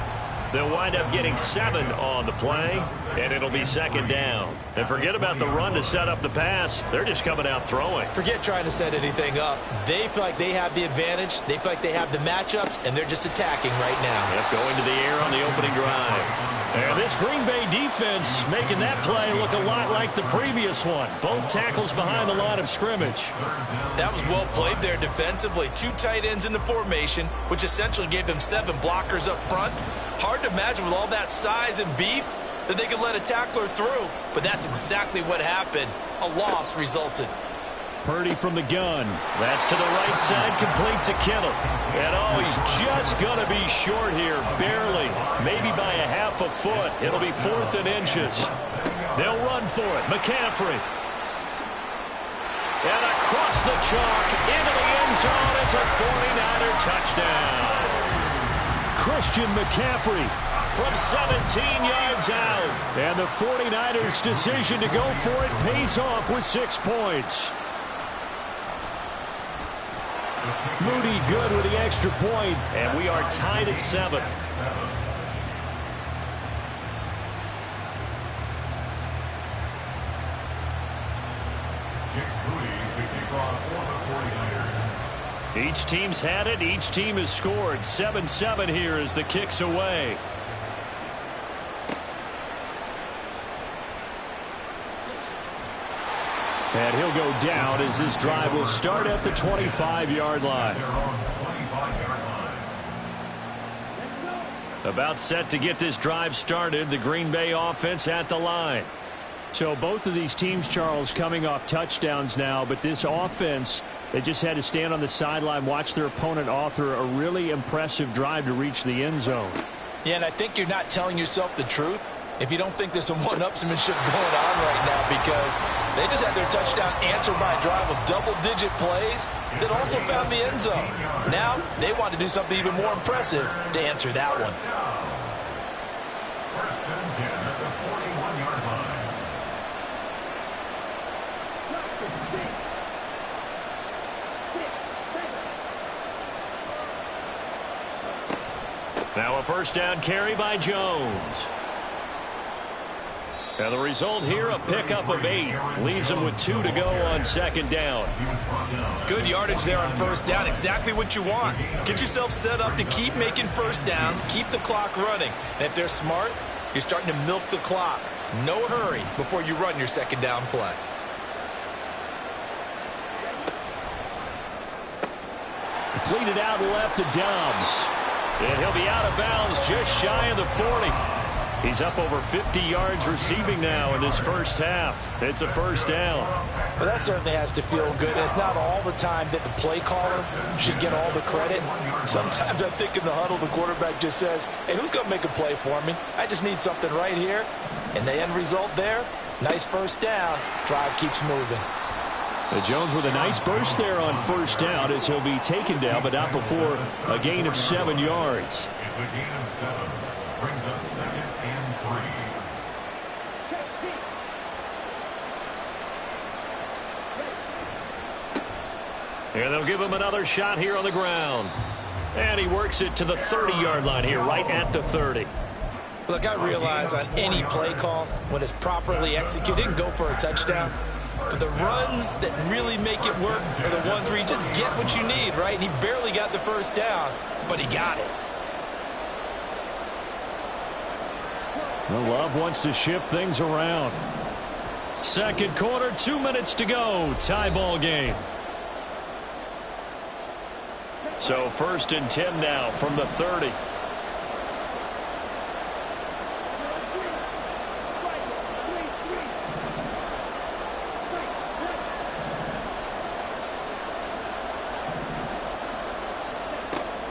They'll wind up getting 7 on the play, and it'll be 2nd down. And forget about the run to set up the pass. They're just coming out throwing. Forget trying to set anything up. They feel like they have the advantage. They feel like they have the matchups, and they're just attacking right now. Yep, going to the air on the opening drive. And this Green Bay defense making that play look a lot like the previous one. Both tackles behind the line of scrimmage. That was well played there defensively. 2 tight ends in the formation, which essentially gave them 7 blockers up front. Hard to imagine with all that size and beef that they could let a tackler through. But that's exactly what happened. A loss resulted. Purdy from the gun. That's to the right side, complete to Kittle. And oh, he's just going to be short here, barely. Maybe by a half a foot. It'll be 4th and inches. They'll run for it. McCaffrey. And across the chalk, into the end zone. It's a 49er touchdown. Christian McCaffrey from 17 yards out. And the 49ers' decision to go for it pays off with 6 points. Moody good with the extra point, and we are tied at 7. Each team's had it. Each team has scored. 7-7 here as the kick's away. And he'll go down as this drive will start at the 25-yard line. About set to get this drive started, the Green Bay offense at the line. So both of these teams, Charles, coming off touchdowns now, but this offense, they just had to stand on the sideline, watch their opponent author a really impressive drive to reach the end zone. Yeah, and I think you're not telling yourself the truth if you don't think there's some one-upsmanship going on right now, because they just had their touchdown answered by a drive of double-digit plays that also found the end zone. Now they want to do something even more impressive to answer that one. First and 10 at the 41-yard line. Now a first down carry by Jones. And the result here, a pickup of 8. Leaves him with 2 to go on second down. Good yardage there on first down. Exactly what you want. Get yourself set up to keep making first downs, keep the clock running. And if they're smart, you're starting to milk the clock. No hurry before you run your second down play. Completed out left to Dobbs. And he'll be out of bounds just shy of the 40. He's up over 50 yards receiving now in this first half. It's a first down. Well, that certainly has to feel good. It's not all the time that the play caller should get all the credit. Sometimes I think in the huddle, the quarterback just says, hey, who's going to make a play for me? I just need something right here. And the end result there, nice first down. Drive keeps moving. Jones with a nice burst there on first down as he'll be taken down, but not before a gain of 7 yards. It's a gain of 7. Brings up 2nd and 3. And they'll give him another shot here on the ground. And he works it to the 30-yard line here, right at the 30. Look, I realize on any play call, when it's properly executed, it can go for a touchdown. But the runs that really make it work are the ones where you just get what you need, right? And he barely got the first down, but he got it. Well, Love wants to shift things around. Second quarter, 2 minutes to go. Tie ball game. So first and 10 now from the 30.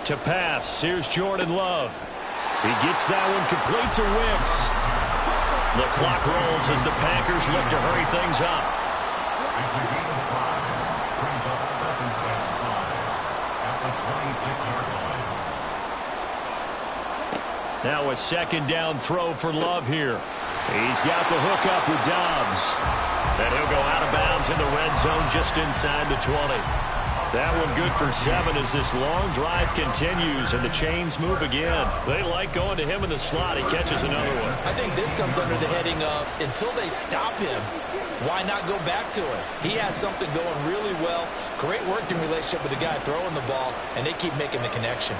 To pass, here's Jordan Love. He gets that one complete to Wicks. The clock rolls as the Packers look to hurry things up. It's a gain of 5. Brings up 2nd and 5 at the 26-yard line. Now a second down throw for Love here. He's got the hook up with Dobbs. And he'll go out of bounds in the red zone just inside the 20. That one good for 7 as this long drive continues and the chains move again. They like going to him in the slot. He catches another one. I think this comes under the heading of until they stop him, why not go back to him? He has something going really well. Great working relationship with the guy throwing the ball, and they keep making the connection.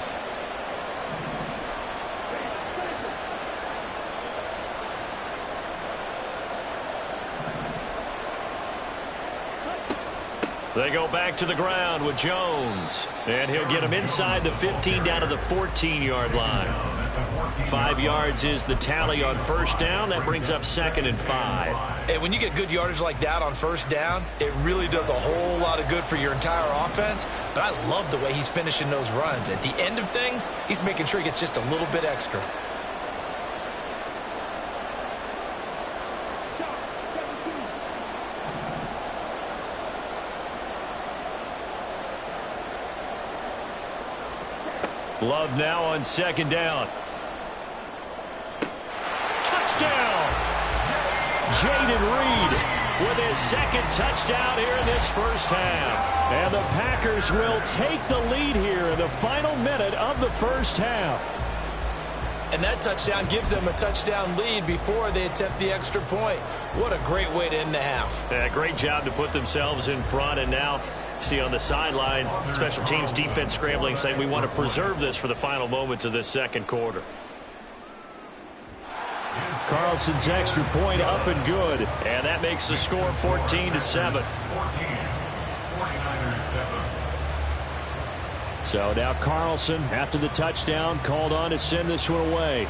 They go back to the ground with Jones. And he'll get him inside the 15 down to the 14-yard line. 5 yards is the tally on first down. That brings up 2nd and 5. And when you get good yardage like that on first down, it really does a whole lot of good for your entire offense. But I love the way he's finishing those runs. At the end of things, he's making sure he gets just a little bit extra. Love now on second down. Touchdown! Jaden Reed with his second touchdown here in this first half. And the Packers will take the lead here in the final minute of the first half. And that touchdown gives them a touchdown lead before they attempt the extra point. What a great way to end the half. Yeah, great job to put themselves in front, and now see on the sideline, special teams defense scrambling, saying we want to preserve this for the final moments of this second quarter. Carlson's extra point up and good. And that makes the score 14-7. 49ers 7. So now Carlson, after the touchdown, called on to send this one away.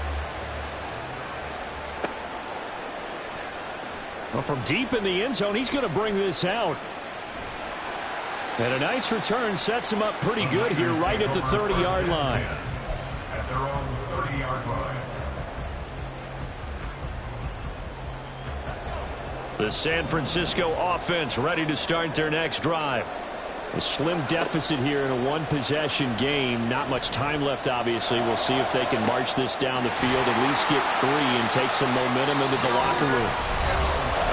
Well, from deep in the end zone, he's going to bring this out. And a nice return sets him up pretty good here right at the 30-yard line. At their own 30-yard line. The San Francisco offense ready to start their next drive. A slim deficit here in a one-possession game. Not much time left, obviously. We'll see if they can march this down the field, at least get 3 and take some momentum into the locker room.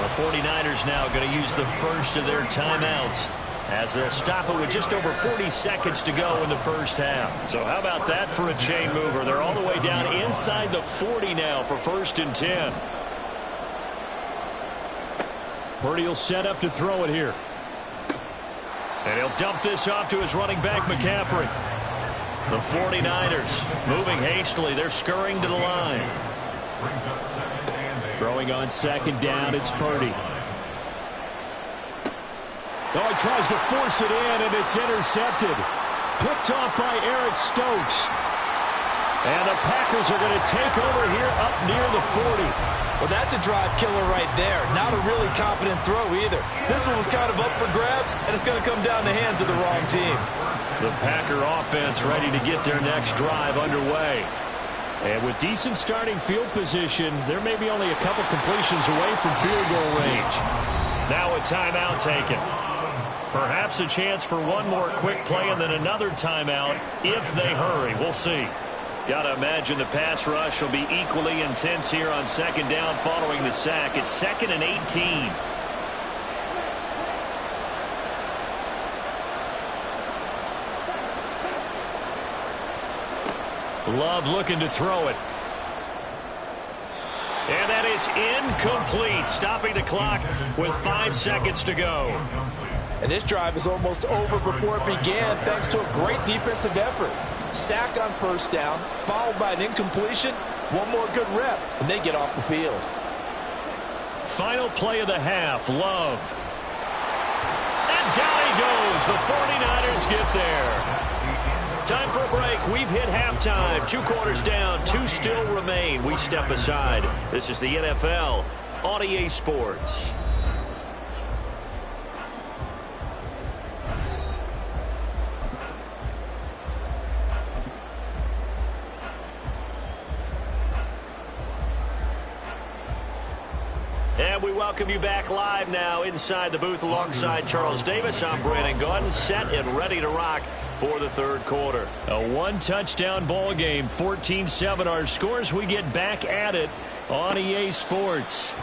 The 49ers now going to use the first of their timeouts, as they'll stop it with just over 40 seconds to go in the first half. So how about that for a chain mover? They're all the way down inside the 40 now for 1st and 10. Purdy will set up to throw it here. And he'll dump this off to his running back, McCaffrey. The 49ers moving hastily. They're scurrying to the line. Throwing on 2nd down, it's Purdy. Oh, he tries to force it in, and it's intercepted. Picked off by Eric Stokes. And the Packers are going to take over here up near the 40. Well, that's a drive killer right there. Not a really confident throw either. This one was kind of up for grabs, and it's going to come down the hands of the wrong team. The Packer offense ready to get their next drive underway. And with decent starting field position, there may be only a couple completions away from field goal range. Now a timeout taken. Perhaps a chance for one more quick play and then another timeout if they hurry. We'll see. Got to imagine the pass rush will be equally intense here on 2nd down following the sack. It's 2nd and 18. Love looking to throw it. And that is incomplete, stopping the clock with 5 seconds to go. And this drive is almost over before it began thanks to a great defensive effort. Sack on 1st down, followed by an incompletion. One more good rep, and they get off the field. Final play of the half, Love. And down he goes. The 49ers get there. Time for a break. We've hit halftime. 2 quarters down. 2 still remain. We step aside. This is the NFL on EA Sports. And we welcome you back live now inside the booth alongside Charles Davis. I'm Brandon Gaudin, set and ready to rock for the 3rd quarter. A 1-touchdown ball game, 14-7 our scores. We get back at it on EA Sports.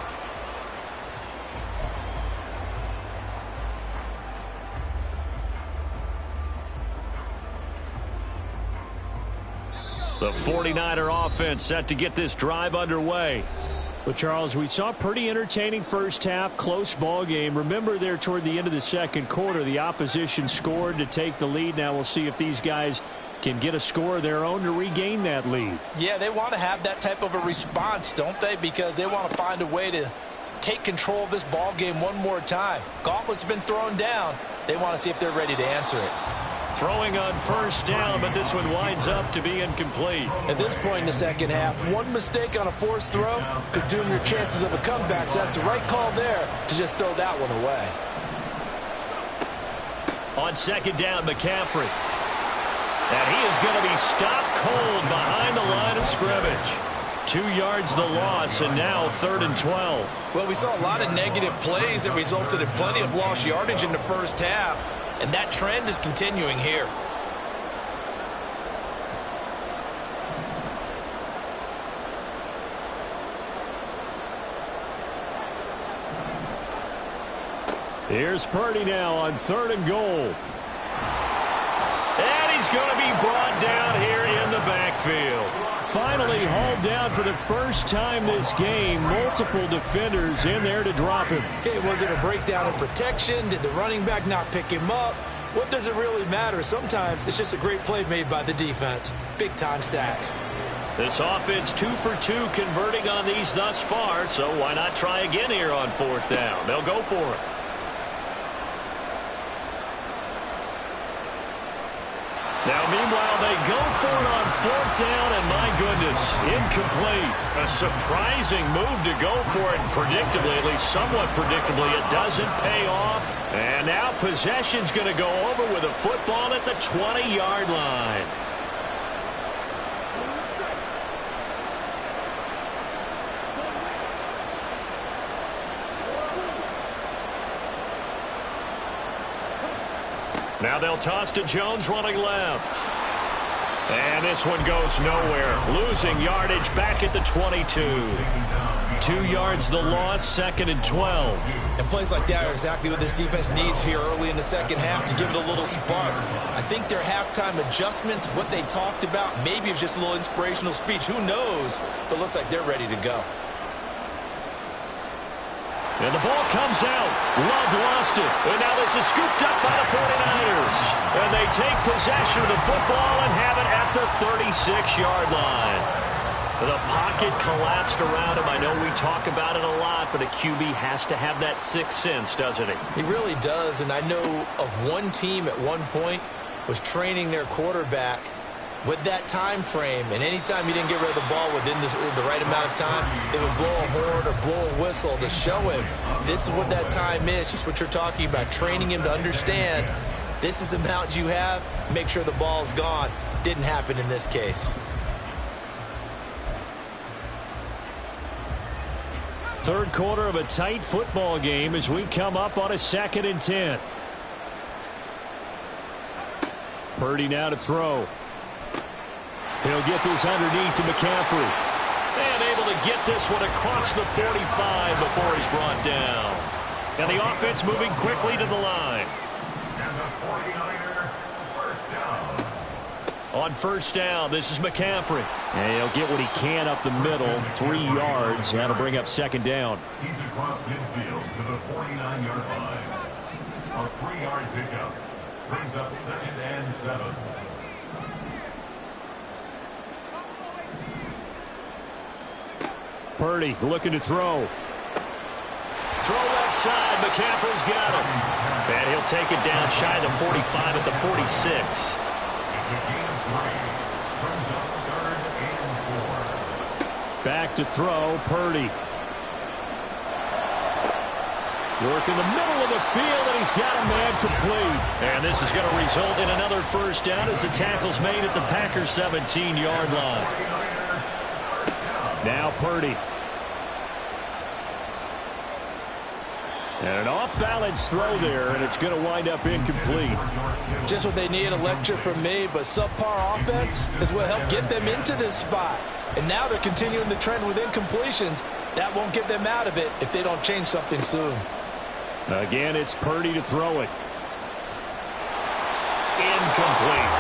The 49er offense set to get this drive underway. Well, Charles, we saw a pretty entertaining first half, close ball game. Remember there toward the end of the 2nd quarter, the opposition scored to take the lead. Now we'll see if these guys can get a score of their own to regain that lead. Yeah, they want to have that type of a response, don't they? Because they want to find a way to take control of this ball game one more time. Gauntlet's been thrown down. They want to see if they're ready to answer it. Throwing on 1st down, but this one winds up to be incomplete. At this point in the 2nd half, one mistake on a forced throw could doom your chances of a comeback. So that's the right call there to just throw that one away. On 2nd down, McCaffrey. And he is going to be stopped cold behind the line of scrimmage. 2 yards the loss, and now 3rd and 12. Well, we saw a lot of negative plays that resulted in plenty of lost yardage in the first half. And that trend is continuing here. Here's Purdy now on 3rd and goal. And he's going to be brought down here in the backfield. Finally hauled down for the first time this game. Multiple defenders in there to drop him. Okay, was it a breakdown in protection? Did the running back not pick him up? What does it really matter? Sometimes it's just a great play made by the defense. Big-time sack. This offense 2 for 2 converting on these thus far, so why not try again here on 4th down? They'll go for it. Now, meanwhile, they go for it on 4th down, and my goodness, incomplete. A surprising move to go for it, predictably, at least somewhat predictably, it doesn't pay off. And now possession's going to go over with a football at the 20-yard line. Now they'll toss to Jones running left. And this one goes nowhere. Losing yardage back at the 22. 2 yards the loss, 2nd and 12. And plays like that are exactly what this defense needs here early in the second half to give it a little spark. I think their halftime adjustment, what they talked about, maybe it was just a little inspirational speech. Who knows? But looks like they're ready to go. And the ball comes out. Love lost it. And now this is scooped up by the 49ers. And they take possession of the football and have it at the 36-yard line. The pocket collapsed around him. I know we talk about it a lot, but a QB has to have that sixth sense, doesn't he? He really does. And I know of one team at one point was training their quarterback with that time frame, and anytime you didn't get rid of the ball within the right amount of time, they would blow a horn or blow a whistle to show him this is what that time is, just what you're talking about, training him to understand this is the amount you have, make sure the ball's gone. Didn't happen in this case. Third quarter of a tight football game as we come up on a 2nd and 10. Purdy now to throw. He'll get this underneath to McCaffrey. And able to get this one across the 45 before he's brought down. And the offense moving quickly to the line. And the 49er first down. On first down, this is McCaffrey. And he'll get what he can up the middle, 3 yards. That'll bring up 2nd down. He's across midfield to the 49-yard line. A 3-yard pickup brings up 2nd and 7. Purdy looking to throw. Throw left side. McCaffrey's got him. And he'll take it down shy of the 45 at the 46. It's a gain of 3. Brings up 3rd and 4. Back to throw, Purdy. Work in the middle of the field, and he's got a man complete. And this is going to result in another first down as the tackle's made at the Packers' 17-yard line. Now Purdy. And an off-balance throw there, and it's going to wind up incomplete. Just what they need, a lecture from me, but subpar offense is what helped get them into this spot. And now they're continuing the trend with incompletions. That won't get them out of it if they don't change something soon. Again, it's Purdy to throw it. Incomplete.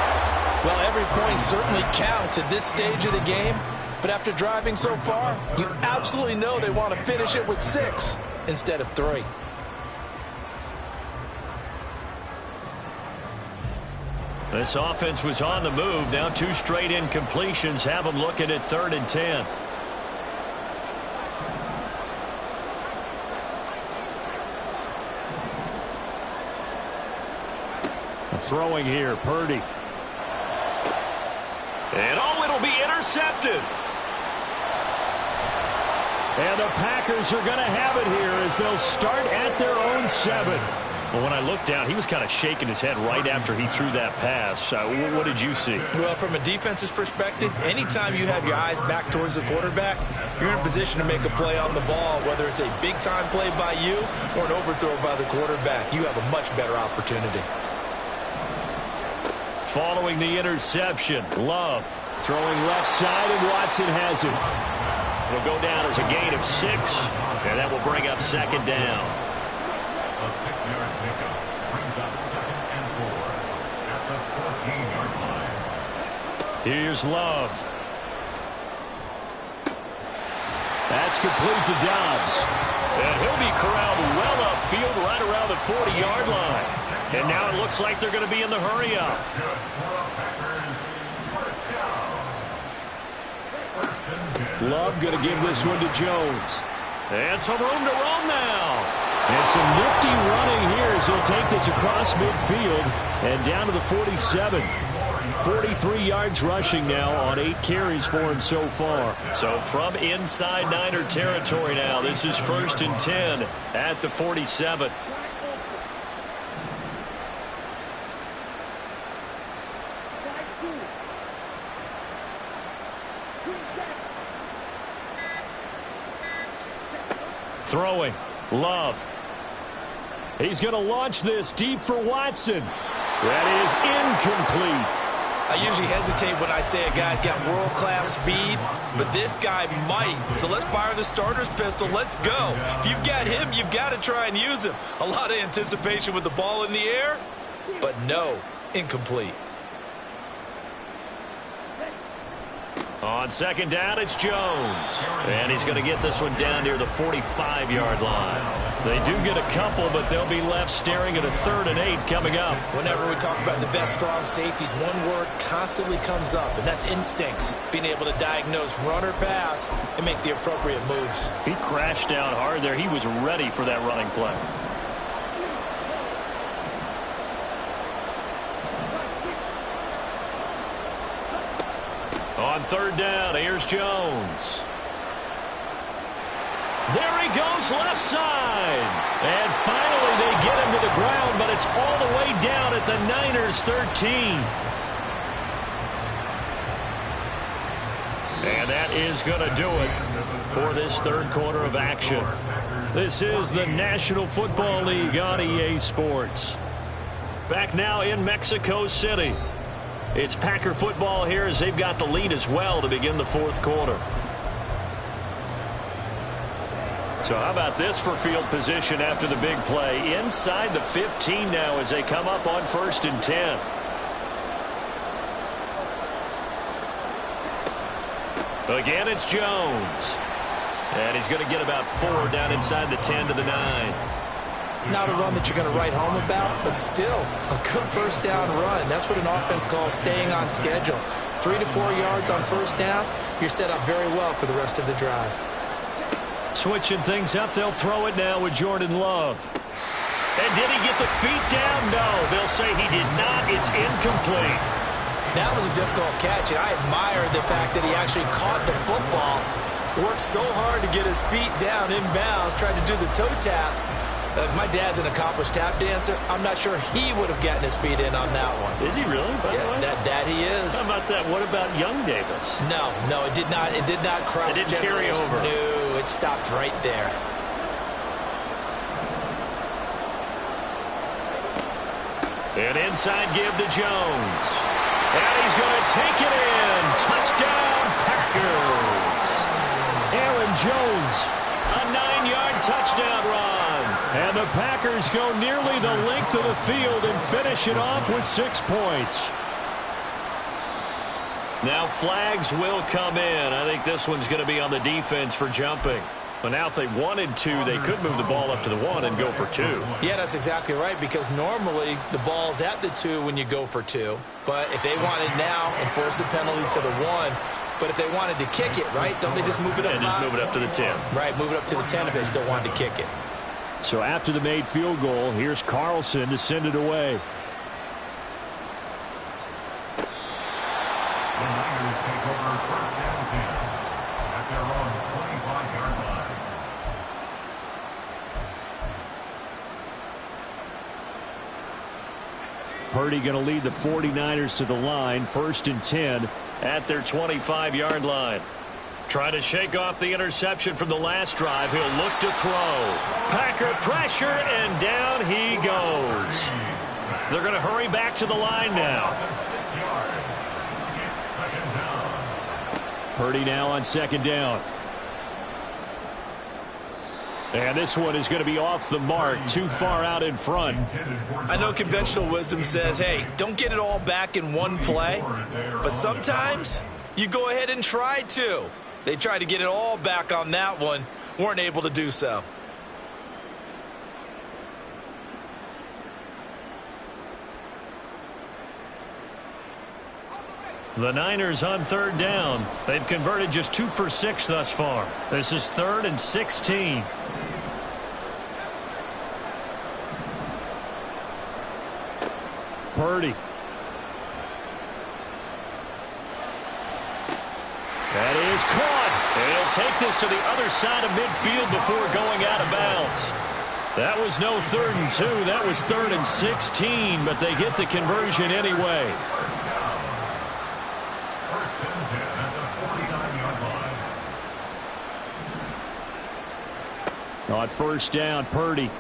Well, every point certainly counts at this stage of the game. But after driving so far, you absolutely know they want to finish it with 6 instead of 3. This offense was on the move. Now 2 straight incompletions have them looking at 3rd and 10. Throwing here, Purdy. And it'll be intercepted. And the Packers are going to have it here as they'll start at their own 7. Well, when I looked down, he was kind of shaking his head right after he threw that pass. What did you see? Well, from a defense's perspective, anytime you have your eyes back towards the quarterback, you're in a position to make a play on the ball, whether it's a big-time play by you or an overthrow by the quarterback. You have a much better opportunity. Following the interception, Love throwing left side, and Watson has it. It'll go down as a gain of 6, and that will bring up 2nd down. A 6-yard pickup brings up 2nd and 4 at the 14-yard line. Here's Love. That's complete to Dobbs. And he'll be corralled well upfield right around the 40-yard line. And now it looks like they're going to be in the hurry-up. Love going to give this one to Jones. And some room to roam now. And some nifty running here as he'll take this across midfield and down to the 47. 43 yards rushing now on 8 carries for him so far. So from inside Niner territory now, this is 1st and 10 at the 47. Throwing. Love. He's going to launch this deep for Watson. That is incomplete. I usually hesitate when I say a guy's got world-class speed, but this guy might. So let's fire the starter's pistol. Let's go. If you've got him, you've got to try and use him. A lot of anticipation with the ball in the air, but no, incomplete. On 2nd down, it's Jones. And he's going to get this one down near the 45-yard line. They do get a couple, but they'll be left staring at a 3rd and 8 coming up. Whenever we talk about the best strong safeties, one word constantly comes up, and that's instincts. Being able to diagnose run or pass and make the appropriate moves. He crashed down hard there. He was ready for that running play. On 3rd down, here's Jones. There he goes, left side. And finally they get him to the ground, but it's all the way down at the Niners' 13. And that is going to do it for this 3rd quarter of action. This is the National Football League on EA Sports. Back now in Mexico City. It's Packer football here as they've got the lead as well to begin the 4th quarter. So how about this for field position after the big play? Inside the 15 now as they come up on 1st and 10. Again, it's Jones. And he's going to get about 4 down inside the 10 to the 9. Not a run that you're going to write home about, but still a good 1st down run. That's what an offense calls staying on schedule. 3 to 4 yards on 1st down, you're set up very well for the rest of the drive. Switching things up, they'll throw it now with Jordan Love. And did he get the feet down? No, they'll say he did not. It's incomplete. That was a difficult catch, and I admire the fact that he actually caught the football, worked so hard to get his feet down inbounds, tried to do the toe tap. My dad's an accomplished tap dancer. I'm not sure he would have gotten his feet in on that one. Is he really? By the way? That he is. How about that? What about Young Davis? No, it did not. It did not cross. It didn't carry over. No, it stopped right there. An inside give to Jones. And he's going to take it in. Touchdown, Packers. Aaron Jones. A 9-yard touchdown run. And the Packers go nearly the length of the field and finish it off with 6 points. Now flags will come in. I think this one's going to be on the defense for jumping. But now if they wanted to, they could move the ball up to the 1 and go for 2. Yeah, that's exactly right, because normally the ball's at the 2 when you go for 2. But if they wanted now, enforce the penalty to the 1. But if they wanted to kick it, right, don't they just move it up? And just move it up to the 10. Right, move it up to the 10 if they still wanted to kick it. So after the made field goal, here's Carlson to send it away. The Niners take over 1st and 10 at their own 25-yard line. Purdy going to lead the 49ers to the line, 1st and 10 at their 25-yard line. Trying to shake off the interception from the last drive. He'll look to throw. Packer pressure, and down he goes. They're going to hurry back to the line now. Purdy now on 2nd down. And this one is going to be off the mark, too far out in front. I know conventional wisdom says, hey, don't get it all back in one play. But sometimes you go ahead and try to. They tried to get it all back on that one, weren't able to do so. The Niners on third down. They've converted just 2 for 6 thus far. This is 3rd and 16. Purdy. That is caught. And he'll take this to the other side of midfield before going out of bounds. That was no 3rd and 2. That was 3rd and 16, but they get the conversion anyway. First and 10 at the 49-yard line. On first down, Purdy.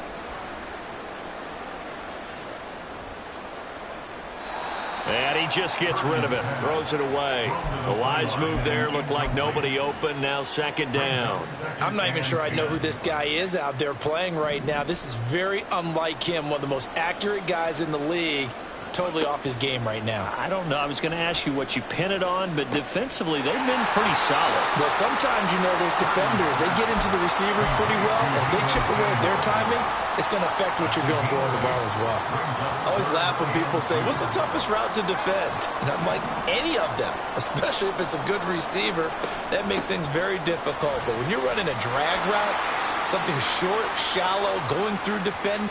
And he just gets rid of it. Throws it away. A wise move there. Looked like nobody open. Now 2nd down. I'm not even sure I know who this guy is out there playing right now. This is very unlike him. One of the most accurate guys in the league. Totally off his game right now. I don't know. I was going to ask you what you pin it on, but defensively, they've been pretty solid. Well, sometimes, you know, those defenders, they get into the receivers pretty well, and if they chip away at their timing, it's going to affect what you're doing throwing the ball as well. I always laugh when people say, what's the toughest route to defend? And I'm like, any of them, especially if it's a good receiver. That makes things very difficult. But when you're running a drag route, something short, shallow, going through defend.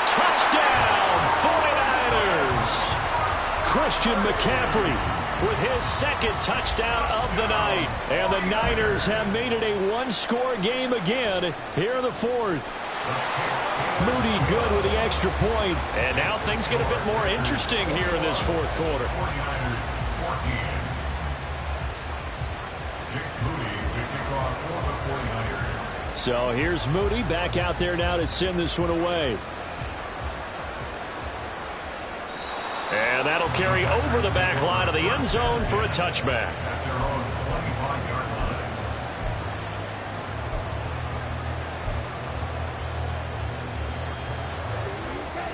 Touchdown, 49ers! Christian McCaffrey with his 2nd touchdown of the night. And the Niners have made it a 1-score game again here in the 4th. Moody good with the extra point. And now things get a bit more interesting here in this 4th quarter. 49ers 14. Jake Moody to kick off for the 49ers. So here's Moody back out there now to send this one away. And that'll carry over the back line of the end zone for a touchback. At their own 25-yard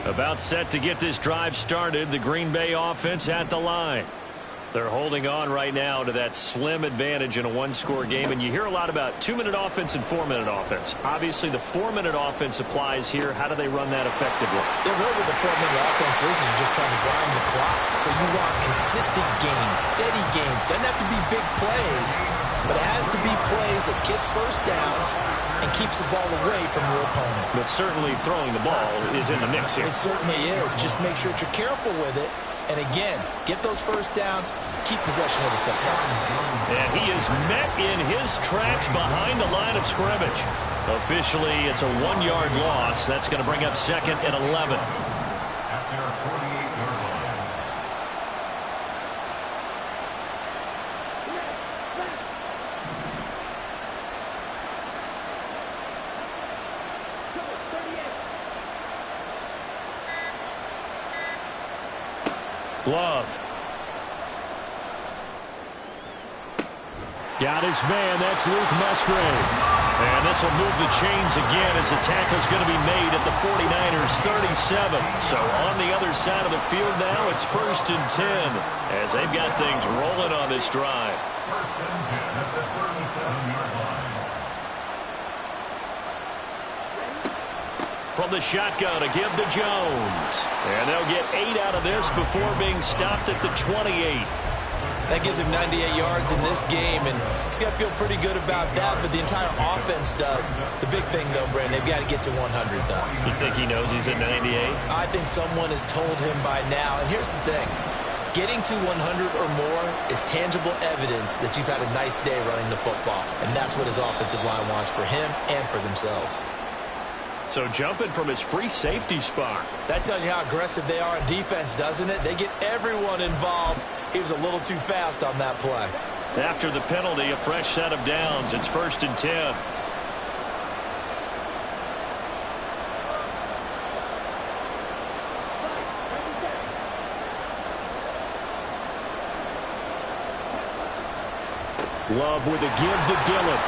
line. About set to get this drive started. The Green Bay offense at the line. They're holding on right now to that slim advantage in a 1-score game. And you hear a lot about 2-minute offense and 4-minute offense. Obviously, the 4-minute offense applies here. How do they run that effectively? Yeah, really what the 4-minute offense is just trying to grind the clock. So you want consistent gains, steady gains. Doesn't have to be big plays, but it has to be plays that gets first downs and keeps the ball away from your opponent. But certainly throwing the ball is in the mix here. It certainly is. Just make sure that you're careful with it. And again, get those first downs, keep possession of the football. And he is met in his tracks behind the line of scrimmage. Officially, it's a 1-yard loss. That's going to bring up 2nd and 11. At their 48-yard line. Glove. Got his man. That's Luke Musgrave. And this will move the chains again as the tackle's going to be made at the 49ers 37. So on the other side of the field now, it's 1st and 10 as they've got things rolling on this drive. 1st and 10 at the 37-yard line. From the shotgun to give to Jones. And they'll get 8 out of this before being stopped at the 28. That gives him 98 yards in this game, and he's got to feel pretty good about that, but the entire offense does. The big thing, though, Brandon, they've got to get to 100, though. You think he knows he's at 98? I think someone has told him by now, and here's the thing. Getting to 100 or more is tangible evidence that you've had a nice day running the football, and that's what his offensive line wants for him and for themselves. So jumping from his free safety spot. That tells you how aggressive they are on defense, doesn't it? They get everyone involved. He was a little too fast on that play. After the penalty, a fresh set of downs. It's 1st and 10. Love with a give to Dillon.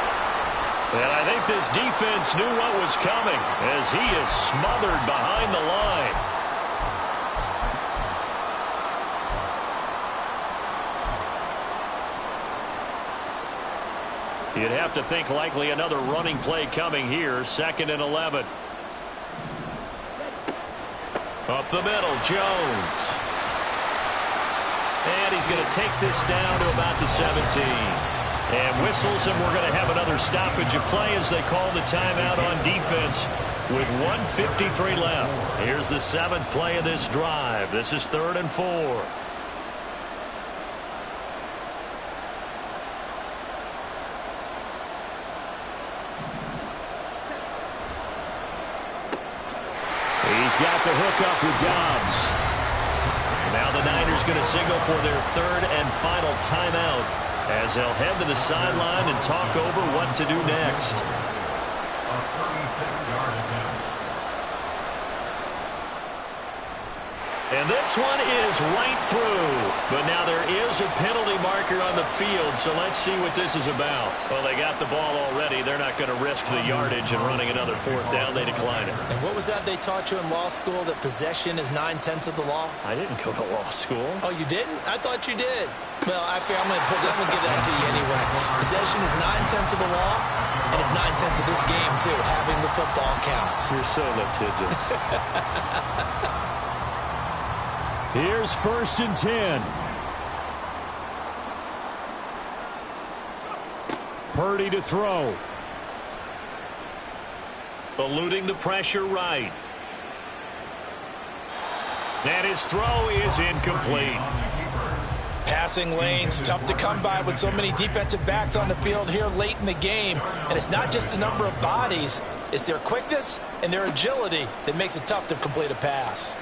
And I think this defense knew what was coming as he is smothered behind the line. You'd have to think likely another running play coming here. 2nd and 11. Up the middle, Jones. And he's going to take this down to about the 17. And whistles, and we're going to have another stoppage of play as they call the timeout on defense with 1:53 left. Here's the 7th play of this drive. This is 3rd and 4. He's got the hook up with Dobbs. Now the Niners going to signal for their 3rd and final timeout as they'll head to the sideline and talk over what to do next. A 36-yard attempt. And this one is right through. But now there is a penalty marker on the field, so let's see what this is about. Well, they got the ball already. They're not going to risk the yardage and running another 4th down. They decline it. And what was that they taught you in law school, that possession is 9/10 of the law? I didn't go to law school. Oh, you didn't? I thought you did. Well, actually, I'm going to give that to you anyway. Possession is 9/10 of the law, and it's 9/10 of this game, too. Having the football counts. You're so litigious. Here's 1st and 10. Purdy to throw. Eluding the pressure right. And his throw is incomplete. Passing lanes, tough to come by with so many defensive backs on the field here late in the game. And it's not just the number of bodies, it's their quickness and their agility that makes it tough to complete a pass.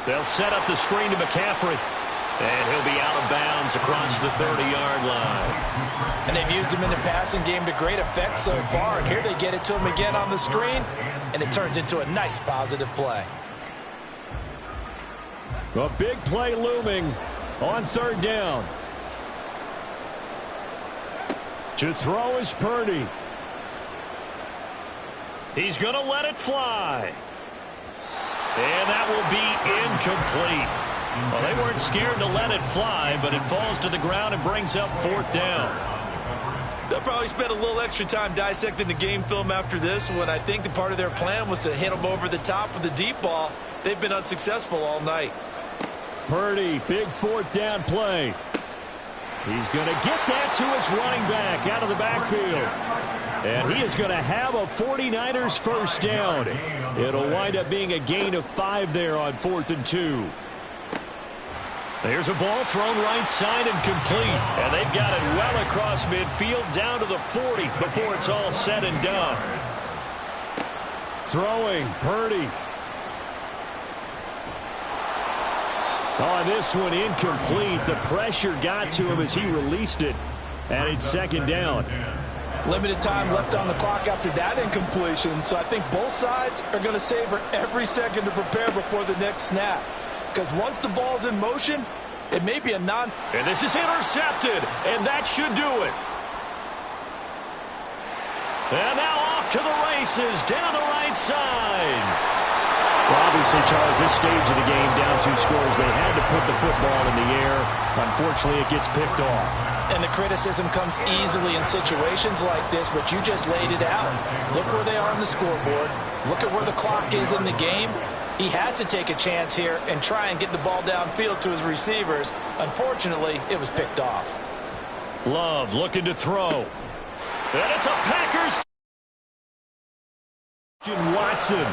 They'll set up the screen to McCaffrey. And he'll be out of bounds across the 30-yard line. And they've used him in the passing game to great effect so far. And here they get it to him again on the screen, and it turns into a nice positive play. A big play looming on 3rd down. To throw is Purdy. He's going to let it fly. And that will be incomplete. Well, they weren't scared to let it fly, but it falls to the ground and brings up 4th down. They'll probably spend a little extra time dissecting the game film after this one. I think the part of their plan was to hit them over the top with the deep ball. They've been unsuccessful all night. Purdy, big 4th down play. He's going to get that to his running back out of the backfield. And he is going to have a 49ers 1st down. It'll wind up being a gain of 5 there on 4th and 2. There's a ball thrown right side and complete. And they've got it well across midfield down to the 40 before it's all said and done. Throwing, Purdy. On this one, incomplete. The pressure got to him as he released it. And it's 2nd down. Limited time left on the clock after that incompletion, so I think both sides are going to savor every second to prepare before the next snap. Because once the ball's in motion, it may be a non... And this is intercepted, and that should do it. And now off to the races, down the right side. Well, obviously, Charles, this stage of the game, down 2 scores, they had to put the football in the air. Unfortunately, it gets picked off. And the criticism comes easily in situations like this, but you just laid it out. Look where they are on the scoreboard. Look at where the clock is in the game. He has to take a chance here and try and get the ball downfield to his receivers. Unfortunately, it was picked off. Love looking to throw. And it's a Packers. Watson